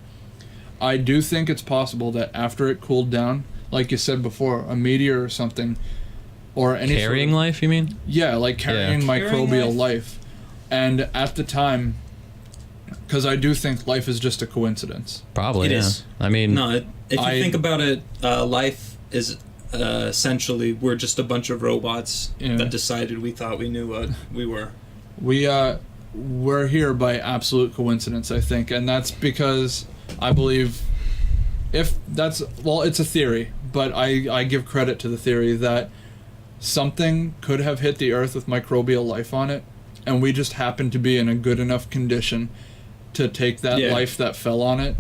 I do think it's possible that after it cooled down, like you said before, a meteor or something, or any Carrying sort of, life, you mean? yeah, like carrying Yeah. microbial Carrying life. And at the time, because I do think life is just a coincidence. Probably, It yeah. is. I mean, No, if you I- think about it, life is essentially we're just a bunch of robots Yeah. that decided we thought we knew what we were. We're here by absolute coincidence, I think, and that's because I believe it's a theory, but I give credit to the theory that something could have hit the Earth with microbial life on it, and we just happened to be in a good enough condition to take that Yeah. life that fell on it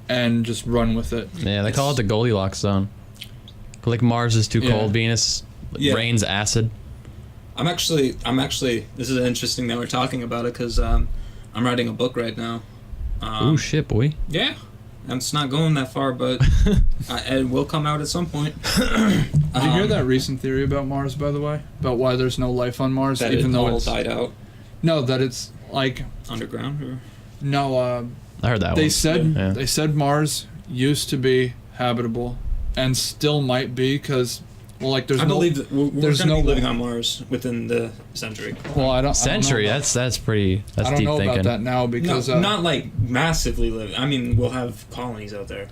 and just run with it. yeah, they call it the Goldilocks zone. Like Mars is too Yeah. cold, Venus Yeah. rains acid. I'm actually. This is interesting that we're talking about it because I'm writing a book right now. Ooh, shit, boy. Yeah, It's not going that far, but it will come out at some point. Did you hear that recent theory about Mars, by the way? About why there's no life on Mars, That even it though all it's died out no, that it's like underground? Or? no. I heard that They one. said Yeah. they said Mars used to be habitable, and still might be, because well, like there's I no. believe that we're there's going to no- be living on Mars within the century. Well, I don't. Century. I don't know That's pretty. That's I don't deep know thinking. about that now because No, not like massively living. I mean, we'll have colonies out there.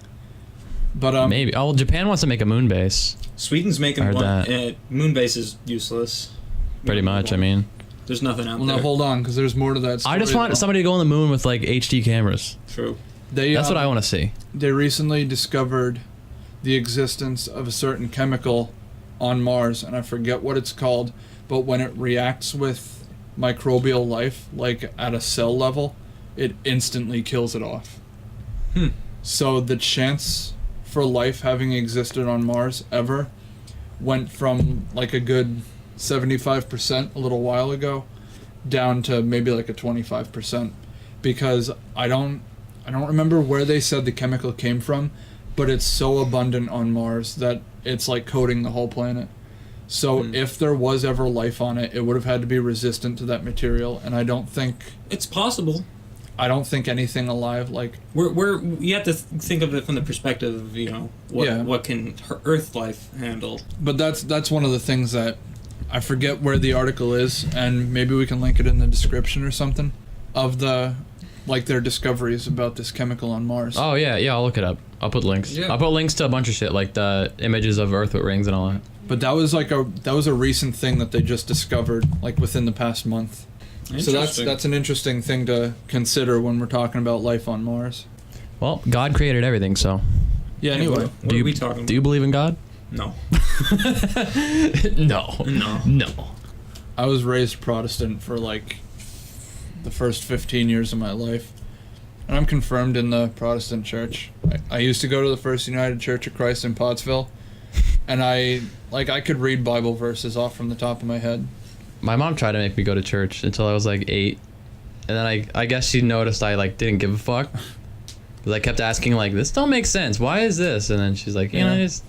but Maybe. Oh, well, Japan wants to make a moon base. Sweden's making I heard one. that. Moon base is useless. Pretty much. I mean, there's nothing out well, there. now hold on, because there's more to that story. I just want though. somebody to go on the moon with like HD cameras. True. That's what I want to see. They recently discovered the existence of a certain chemical on Mars, and I forget what it's called, but when it reacts with microbial life, like at a cell level, it instantly kills it off. So the chance for life having existed on Mars ever went from like a good 75% a little while ago down to maybe like a 25%, because I don't remember where they said the chemical came from, but it's so abundant on Mars that it's like coating the whole planet. So if there was ever life on it, it would have had to be resistant to that material, and I don't think It's possible. anything alive like You have to think of it from the perspective of, what can Earth life handle. but that's one of the things that I forget where the article is, and maybe we can link it in the description or something of the like their discoveries about this chemical on Mars. Oh yeah, I'll look it up. I'll put links. Yeah. I'll put links to a bunch of shit, like the images of Earth with rings and all that. But that was a recent thing that they just discovered like within the past month. So that's an interesting thing to consider when we're talking about life on Mars. Well, God created everything, so. Yeah, anyway. What are we talking about? Do you believe in God? No. No. I was raised Protestant for like the first 15 years of my life. And I'm confirmed in the Protestant church. I used to go to the First United Church of Christ in Pottsville, and I could read Bible verses off from the top of my head. My mom tried to make me go to church until I was like 8, and then I guess she noticed I like didn't give a fuck, because I kept asking like, this don't make sense, why is this? And then she's like, just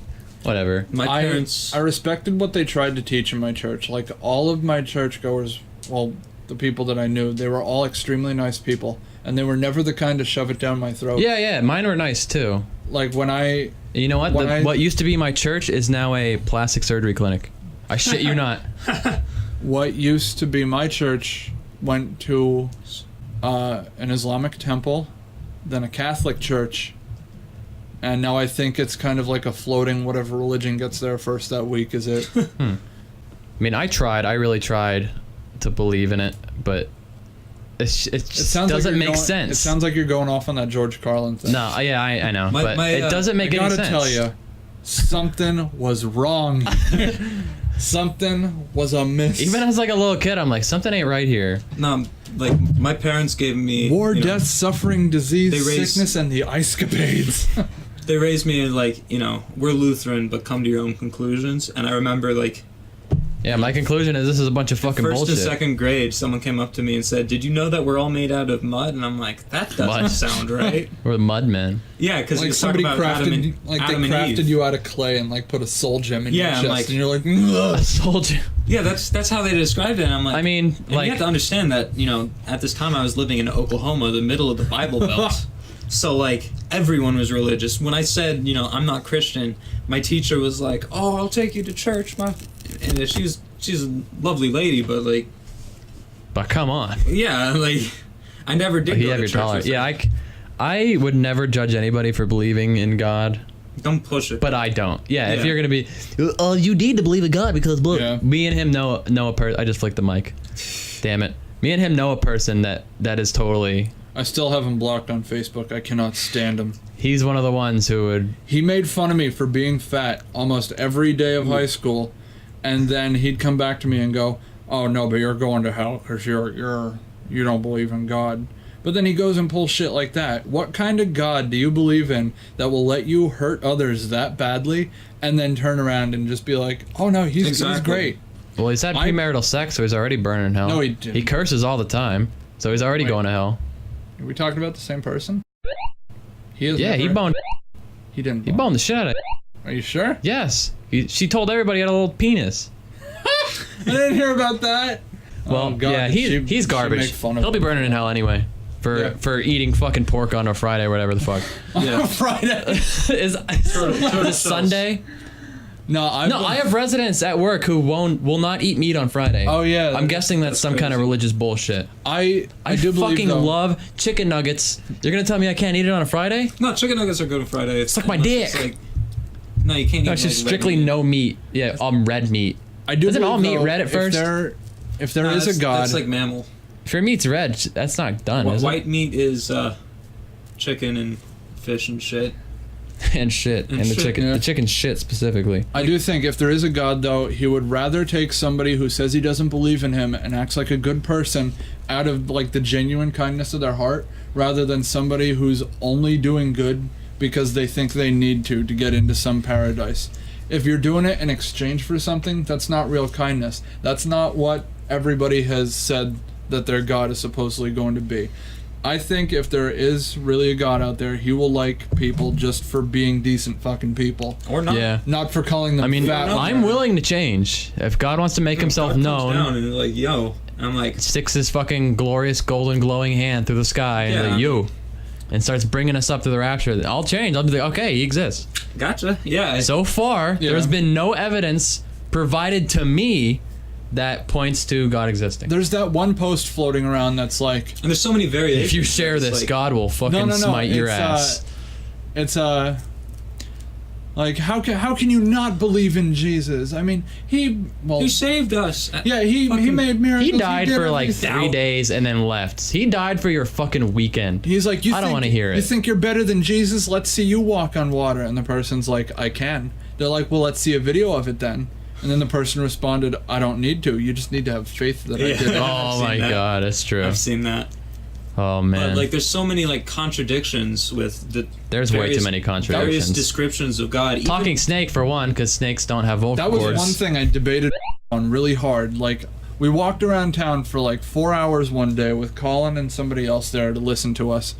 whatever. My parents. I respected what they tried to teach in my church. Like all of my churchgoers, well, the people that I knew, they were all extremely nice people, and they were never the kind to shove it down my throat. Yeah, mine were nice too. Like when I... You know what? What used to be my church is now a plastic surgery clinic. I shit you not. What used to be my church went to an Islamic temple, then a Catholic church, and now I think it's kind of like a floating whatever religion gets there first that week is it. I mean, I really tried to believe in it, but it just doesn't make sense. It sounds like you're going off on that George Carlin thing. No, yeah, I know, but my, it doesn't make any sense. I gotta tell you, something was wrong. Something was amiss. Even as like a little kid, I'm like, something ain't right here. No, like my parents gave me war, death, suffering, disease, they raised- sickness, and the ice capades. They raised me like, we're Lutheran, but come to your own conclusions. And I remember like Yeah, my conclusion is this is a bunch of fucking first bullshit. to second grade, someone came up to me and said, "Did you know that we're all made out of mud?" And I'm like, that doesn't Mud. sound right. We're the mud men. Yeah, because Like it's somebody talking about crafted, Adam they and crafted Eve. you out of clay and like put a soul gem in your Yeah, I'm chest, like- and you're like, I ugh. told you. Yeah, that's how they described it. And I'm like, I mean, and you have to understand that at this time I was living in Oklahoma, the middle of the Bible Belt. So like everyone was religious. When I said I'm not Christian, my teacher was like, "Oh, I'll take you to church." And she's a lovely lady, but like, but come on. yeah, like I never did. You go have to your church tolerance. with Yeah, her. I would never judge anybody for believing in God, Don't push it. but I don't. Yeah, if Yeah. you're gonna be, oh, you need to believe in God because look, Yeah. me and him know a person. I just flicked the mic. Damn it. Me and him know a person that is totally. I still have him blocked on Facebook. I cannot stand him. He's one of the ones who would. He made fun of me for being fat almost every day of high school, and then he'd come back to me and go, "Oh no, but you're going to hell because you don't believe in God." But then he goes and pulls shit like that. What kind of God do you believe in that will let you hurt others that badly and then turn around and just be like, "Oh no, he's great." Well, he's had premarital sex, so he's already burning in hell. No, he didn't. He curses all the time, so he's already going to hell. Are we talking about the same person? He is. Yeah, he boned. He didn't. He boned the shit out of it. Are you sure? Yes. She told everybody he had a little penis. I didn't hear about that. Well, Oh, God, yeah, did he's she garbage. make fun of He'll be him? burning in hell anyway for eating fucking pork on a Friday or whatever the fuck. Yeah. Friday. Is Sunday? No, I have residents at work who will not eat meat on Friday. Oh yeah. I'm guessing that's some kind of religious bullshit. I do believe, fucking though, love chicken nuggets. You're gonna tell me I can't eat it on a Friday? No, chicken nuggets are good on Friday. It's Suck my unless dick. it's like, no, you can't eat. No, it's just like, red strictly meat. no meat. Yeah, red meat. I do. Isn't believe, all meat though, red at first? If there Nah, is a that's- God, That's like mammal. If your meat's red, that's not done, is White meat is chicken and fish and shit. it? And shit. And And the shit, chicken. yeah. The chicken shit specifically. I do think if there is a God, though, he would rather take somebody who says he doesn't believe in him and acts like a good person out of like the genuine kindness of their heart, rather than somebody who's only doing good because they think they need to get into some paradise. If you're doing it in exchange for something, that's not real kindness. That's not what everybody has said that their God is supposedly going to be. I think if there is really a God out there, he will like people just for being decent fucking people. Or not. Yeah. Not for calling them I mean, fat. I'm willing to change. If God wants to make himself God comes known, down and like, yo, I'm like, sticks his fucking glorious golden glowing hand through the sky and Yeah. like, you, and starts bringing us up to the rapture, I'll change. I'll be like, okay, he exists. gotcha. Yeah. So far, Yeah. there's been no evidence provided to me that points to God existing. There's that one post floating around that's like, and there's so many variations. If you share It's this, like, God will fucking smite your ass. It's like how can you not believe in Jesus? I mean, he saved us. yeah, he Fucking- made miracles. He died did for like everything. 3 days and then left. He died for your fucking weekend. He's like, I don't wanna hear You it. think you're better than Jesus? Let's see you walk on water. And the person's like, I can. They're like, well, let's see a video of it then. And then the person responded, I don't need to. You just need to have faith that I Yeah. did it. Oh seen my that. God, that's true. I've seen that. Oh man, But like, there's so many like contradictions with the. there's way too many Various contradictions. descriptions of God. Even- Talking snake for one, because snakes don't have vocal That was cords. one thing I debated on really hard. Like, we walked around town for like 4 hours one day with Colin and somebody else there to listen to us.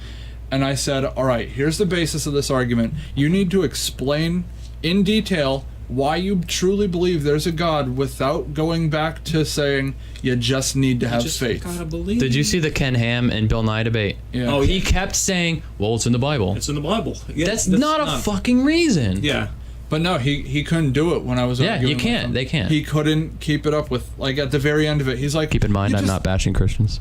And I said, all right, here's the basis of this argument. You need to explain in detail why you truly believe there's a God without going back to saying you just need to have just faith. gotta believe. Did you see the Ken Ham and Bill Nye debate? Yeah. Oh, He kept saying, "Well, it's in the Bible." It's in the Bible. Yeah, That's not a fucking reason. Yeah. But no, he couldn't do it when I was Yeah, arguing you with can't. him. They can't. He couldn't keep it up with, like, at the very end of it, he's like, Keep in mind, "You I'm just- not bashing Christians.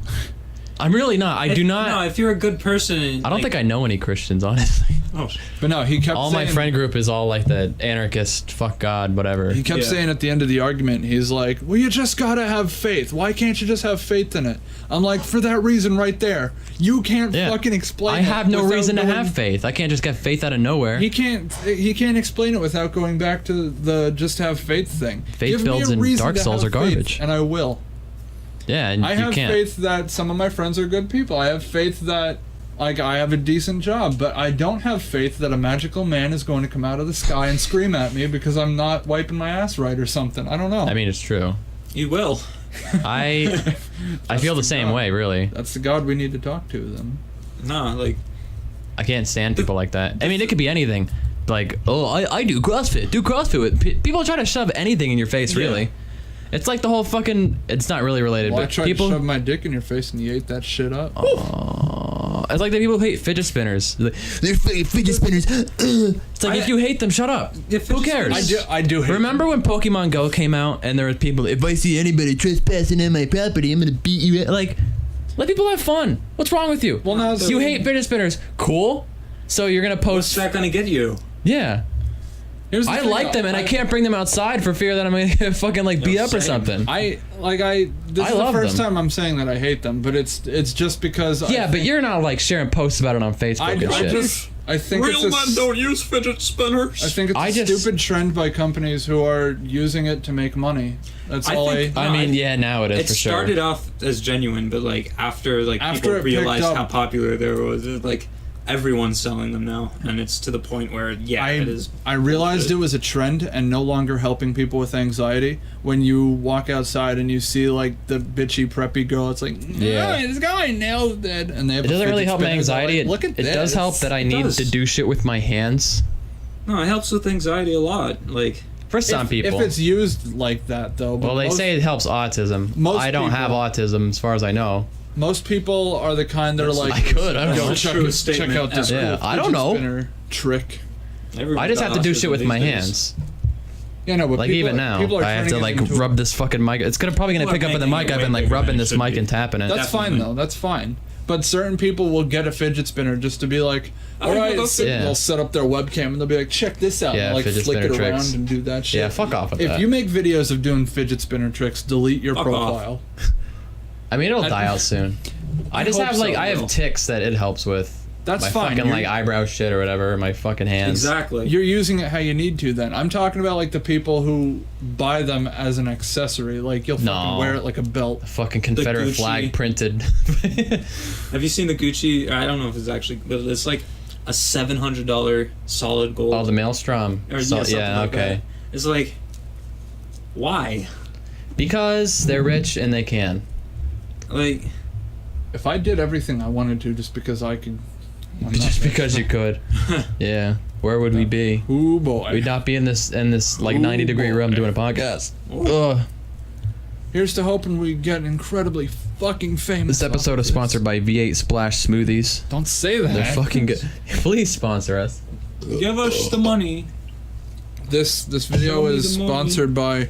I'm really not. I do not. No, if you're a good person. I don't think I know any Christians, honestly. Oh, But no, he kept All my saying, friend group is all like the anarchist, fuck God, whatever. He kept Yeah. saying at the end of the argument, he's like, well, you just gotta have faith. Why can't you just have faith in it? I'm like, for that reason right there. You can't Yeah. fucking explain I it have no without reason to going- have faith. I can't just get faith out of nowhere. He can't explain it without going back to the just have faith thing. Faith Give me builds a and reason Dark to Souls have are faith, garbage. and I will. Yeah, and I you have can't. faith that some of my friends are good people. I have faith that, like, I have a decent job, but I don't have faith that a magical man is going to come out of the sky and scream at me because I'm not wiping my ass right or something. I don't know. I mean, it's true. you will. I feel the same way, really. That's the God we need to talk to, then. No, like. I can't stand people like that. I mean, it could be anything. Like, oh, I do CrossFit. Do CrossFit with people try to shove anything in your face. Yeah. Really, it's like the whole fucking. It's not really related, Well, I but tried people. to shove my dick in your face and you ate that shit up. It's like the people who hate fidget spinners. Like, they're fidget spinners. It's like, if you hate them, shut up. Yeah, Who fidget cares? spinners- I do hate Remember when Pokemon Go came out and there was people, if I see anybody trespassing on my property, I'm gonna beat you. Like, let people have fun. What's wrong with you? Well, now You hate fidget spinners. Cool. So you're gonna What's post. that gonna get you? Yeah. Here's the I thing, like them and I can't bring them outside for fear that I'm gonna get fucking like beat up or same. something. This I is the love first them. time I'm saying that I hate them, but it's just because Yeah, but you're not like sharing posts about it on Facebook and shit. I think it's use fidget spinners. I think it's I a just- stupid trend by companies who are using it to make money. That's I all think- I No, mean, yeah, now it is It for sure. started off as genuine, but like after After people it picked realized up- how popular there was, it, like everyone's selling them now, and it's to the point where it is. I realized it was a trend and no longer helping people with anxiety. When you walk outside and you see like the bitchy preppy girl, it's like, Yeah. this guy nailed it, and they have It doesn't really help my anxiety. Like, Look at it this. does help that I need to do shit with my hands. No, it helps with anxiety a lot. Like, For some people. If it's used like that, though. But Well, they say it helps autism. most I don't have people- autism, as far as I know. Most people are the kind that are like, I could, I don't know. check True out statement this ever. cool Yeah, I don't fidget know. spinner trick. I just have to do shit with my hands. Yeah, no, but Like people, even now, people are I have to turning it like into- rub this fucking mic. It's probably gonna People are pick up in the making mic. it I've been way like bigger rubbing than it this should mic be. and tapping it. That's fine Definitely. though. That's fine. But certain people will get a fidget spinner just to be like, all I right, know Yeah. they'll set up their webcam and they'll be like, check this out, Yeah, and like fidget flick it spinner around tricks. and do that shit. Yeah, fuck off with If that. you make videos of doing fidget spinner tricks, delete your Fuck profile. I mean, it'll die out soon. I just hope have like so, I have Will. ticks that it helps with. That's my fine. fucking like eyebrow shit or whatever. My fucking hands. Exactly. You're using it how you need to. Then I'm talking about like the people who buy them as an accessory. Like you'll fucking No. wear it like a belt. Fucking Confederate Gucci. flag printed. Have you seen the Gucci? I don't know if it's actually, but it's like a $700 solid gold. Oh, the maelstrom. Or, So- yeah, like okay. that. It's like, why? Because they're rich and they can. Like, If I did everything I wanted to just because I could, I'm not Just rich. because you could. Yeah. Where would we be? Ooh boy. We'd not be in this like Ooh, 90-degree room boy. doing a podcast. Ooh. Ugh. Here's to hoping we get incredibly fucking famous. This episode off is of sponsored by V8 Splash Smoothies. Don't say that. They're fucking good. Please sponsor us. give us the money. This video Show me is the money. sponsored by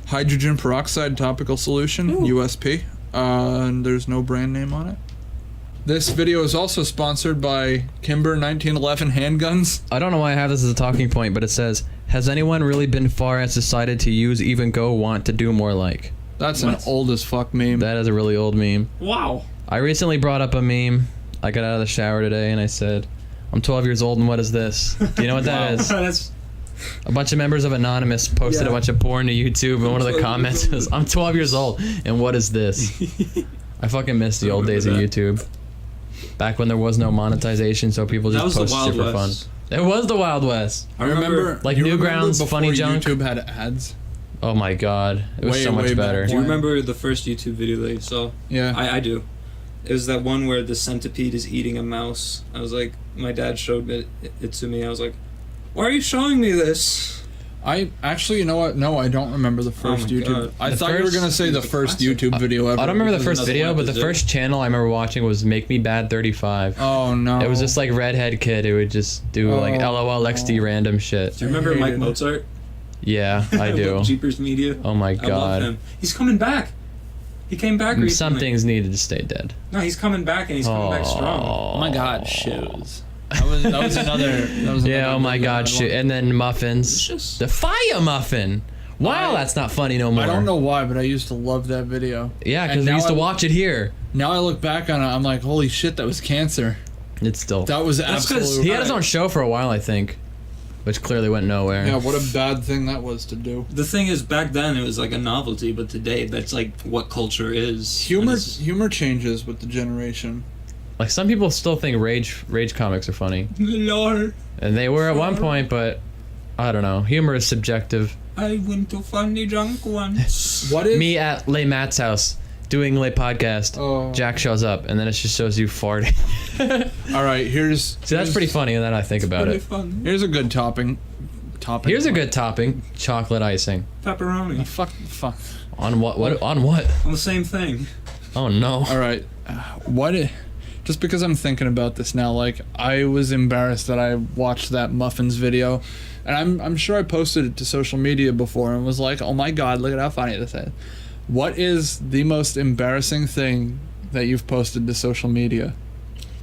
Hydrogen Peroxide Topical Solution, USP. And there's no brand name on it. This video is also sponsored by Kimber 1911 handguns. I don't know why I have this as a talking point, but it says, has anyone really been far as decided to use even go want to do more like? That's What? an old as fuck meme. That is a really old meme. Wow. I recently brought up a meme. I got out of the shower today and I said, I'm 12 years old and what is this? Do you know what that is? That's A bunch of members of Anonymous posted Yeah. a bunch of porn to YouTube, and one of the 12 years comments old. was, I'm 12 years old, and what is this? I fucking miss the old days of remember YouTube. Back when there was no monetization, so people That just was the posted Wild shit for West. fun. It was the Wild West. I remember. Like you remember Newgrounds, before Funny Junk? YouTube had ads. Oh my god. It was Way, so much way better. back Do you when. remember the first YouTube video that you saw? Yeah. I do. It was that one where the centipede is eating a mouse. I was like, my dad showed it to me. I was like, why are you showing me this? I actually, you know what? No, I don't remember the first my YouTube. God. I The thall you were first- gonna say the the first classic. YouTube video ever. I don't remember the Because first another video, one but the was first channel I remember watching was Make Me Bad 35. Oh no. It was just like redhead kid who would just do like Oh. LOL XD random shit. Do you remember I Mike hated it. Mozart? Yeah, I do. Jeepers Media. Oh my I love god. him. He's coming back. He came back recently. Some things needed to stay dead. No, he's coming back and he's coming back strong. Oh my god, shoes. That was another. That was Yeah, another oh my really god, bad shit. one. And then muffins. It's just- The fire muffin. Wow, I- that's not funny no more. I don't know why, but I used to love that video. Yeah, And because we now used to I- watch it here. Now I look back on it, I'm like, holy shit, that was cancer. It's still. That was That's 'cause absolute. He had his own show for a while, I think, which clearly went nowhere. Yeah, what a bad thing that was to do. The thing is, back then it was like a novelty, but today that's like what culture is. Humor, And it's- humor changes with the generation. Like some people still think rage comics are funny, Lord, and they were at one Sure. point, but I don't know. Humor is subjective. I went to Funny Junk once. What is Me at Lay Matt's house doing Lay podcast. Oh. Jack shows up, and then it just shows you farting. All right, here's. See, that's pretty funny. And then I think about Really it. fun. Here's a good topping. Here's a good topping: chocolate icing. Pepperoni. Fuck. On what? What? On what? On the same thing. Oh no. All right, just because I'm thinking about this now, like I was embarrassed that I watched that muffins video, and I'm sure I posted it to social media before and was like, oh my god, look at how funny this is. What is the most embarrassing thing that you've posted to social media?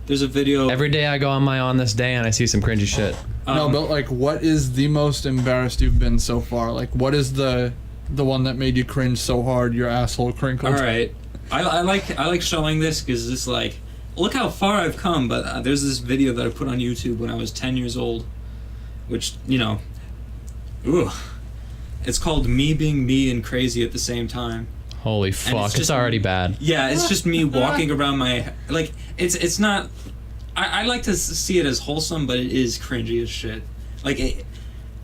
There's a video. Every day I go on this day and I see some cringy shit. No, but like, what is the most embarrassed you've been so far? Like, what is the one that made you cringe so hard your asshole crinkled? All right, I like showing this because it's like, look how far I've come. But there's this video that I put on YouTube when I was 10 years old, which ooh, it's called Me Being Me and Crazy at the same time. Holy it's fuck! It's just- already bad. Yeah, it's just me walking around my it's not. I like to see it as wholesome, but it is cringy as shit. Like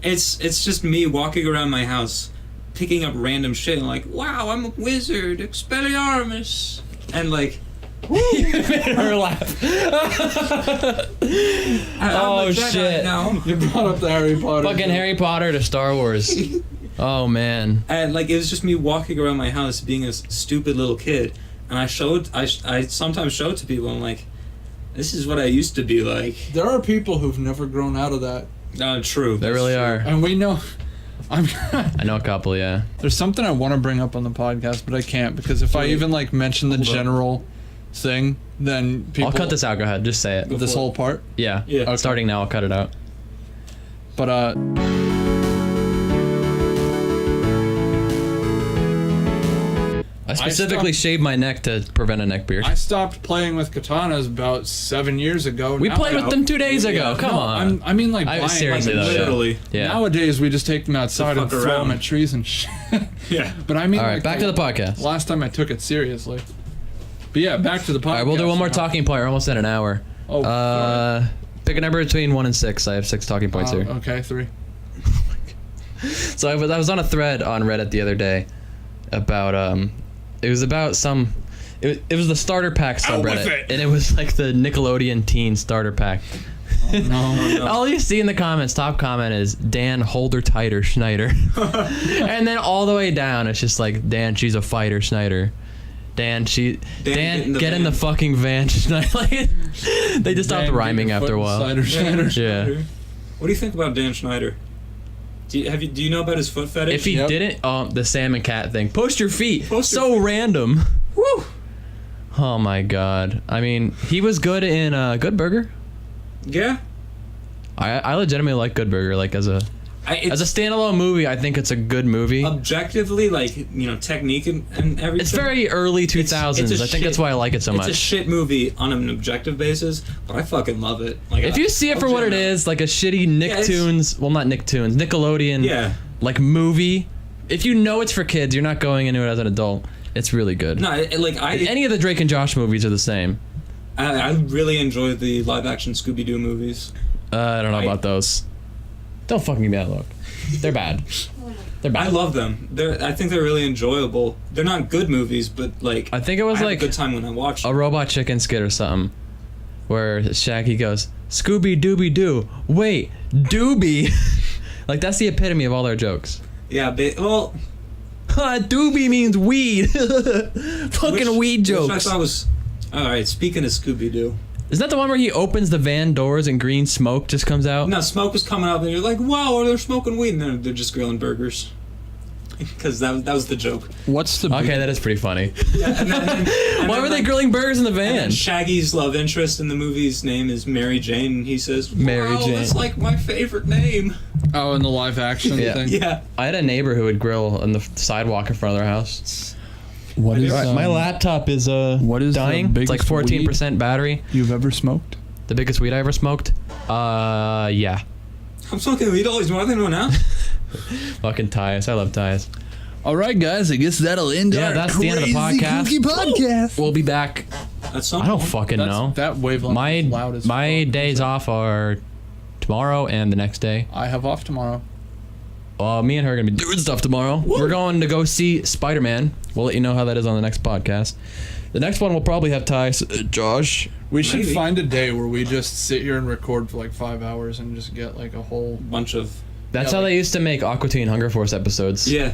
it's just me walking around my house, picking up random shit and like, wow, I'm a wizard, Expelliarmus, and like. Her laugh. Oh shit! Now. You brought up the Harry Potter. Fucking Harry Potter to Star Wars. Oh man. And like it was just me walking around my house being a stupid little kid, and I sometimes show it to people. I'm like, this is what I used to be like. There are people who've never grown out of that. True. They really are. And we know. I know a couple. Yeah. There's something I want to bring up on the podcast, but I can't because if I even like mention the general thing, then people. I'll cut this out. Go ahead. Just say it. This whole part. Yeah. Okay. Starting now, I'll cut it out. But I specifically shaved my neck to prevent a neck beard. I stopped playing with katanas about 7 years ago. We played with them 2 days ago. Come on. I mean, like, buying, seriously like, though, literally. Yeah. Nowadays, we just take them outside and fuck throw them around. at trees and shit. Yeah. But I mean, All right, like, back to the podcast. Last time I took it seriously. But yeah, back to the podcast. All right, we'll do one more now. talking point. We're almost at an hour. Oh. Pick a number between 1 and 6. I have 6 talking points here. Okay, 3. So I was on a thread on Reddit the other day about it was about some it was the starter pack subreddit, and it was like the Nickelodeon teen starter pack. No. All you see in the comments, top comment is Dan, hold her tighter, Schneider. And then all the way down it's just like, Dan, she's a fighter, Schneider. Dan, get in the fucking van, Schneider. Like, they just stopped rhyming after a while. Yeah. What do you think about Dan Schneider? Do you know about his foot fetish? If he didn't, the salmon cat thing. Post your feet. Post your so feet. random. Woo. Oh my god. I mean, he was good in Good Burger. Yeah. I legitimately like Good Burger. Like as a standalone movie, I think it's a good movie. Objectively, like, you know, technique and everything. It's very early 2000s. I think that's why I like it so much. It's a shit movie on an objective basis, but I fucking love it. Like, If you see it for what it is, like a shitty Nicktoons, well, not Nicktoons, Nickelodeon, like movie. If you know it's for kids, you're not going into it as an adult. It's really good. No, any of the Drake and Josh movies are the same. I really enjoy the live-action Scooby-Doo movies. I don't know about those. Don't fucking give me that look. They're bad. They're bad. I love them. I think they're really enjoyable. They're not good movies, but like I think it was I had like a good time when I watched a them. Robot Chicken skit or something, where Shaggy goes, Scooby Dooby Doo. Wait, Doobie. Like that's the epitome of all their jokes. Yeah, Doobie means weed. Fucking weed jokes. Which I thought was all right. Speaking of Scooby-Doo. Isn't that the one where he opens the van doors and green smoke just comes out? No, smoke was coming out, and you're like, "Wow, they're smoking weed," and they're just grilling burgers. Because that was the joke. What's the Okay, that is pretty funny. Yeah, Why were they grilling burgers in the And van? then Shaggy's love interest in the movie's name is Mary Jane, and he says, Mary Jane. That's like my favorite name. Oh, in the live action thing. Yeah. I had a neighbor who would grill on the sidewalk in front of their house. What is My laptop is what is dying. the It's like biggest 14% battery. you've ever smoked? The biggest weed I ever smoked? Yeah. I'm smoking weed always more than anyone else. Fucking ties. I love ties. All right, guys. I guess that'll end Yeah, our that's the end of the crazy, podcast. kooky podcast. We'll be back. At some I don't point. fucking know. That wavelength is loud as My fuck. days off are tomorrow and the next day. I have off tomorrow. Me and her are gonna be doing stuff tomorrow. Woo. We're going to go see Spider-Man. We'll let you know how that is on the next podcast. The next one will probably have ties. Josh. We should Maybe. find a day where we just sit here and record for like 5 hours and just get like a whole Bunch of. That's Yeah, how like- they used to make Aqua Teen Hunger Force episodes. Yeah.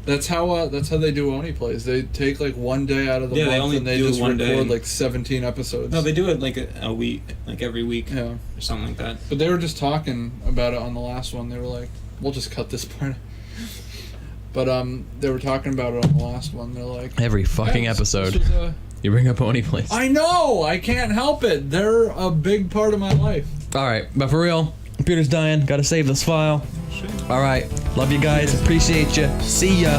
That's how they do Oni plays. They take like one day out of the Yeah, they month only and they do it just one day record and- like 17 episodes. No, they do it like a week, like every week yeah. or something like that. But they were just talking about it on the last one. They were like, "We'll just cut this part." But they were talking about it on the last one. They're like, Every fucking "Yeah, episode. this was You bring up Oni Place. I know. I can't help it. They're a big part of my life." Alright, but for real, computer's dying. Gotta save this file. Alright, love you guys. Appreciate you. See ya.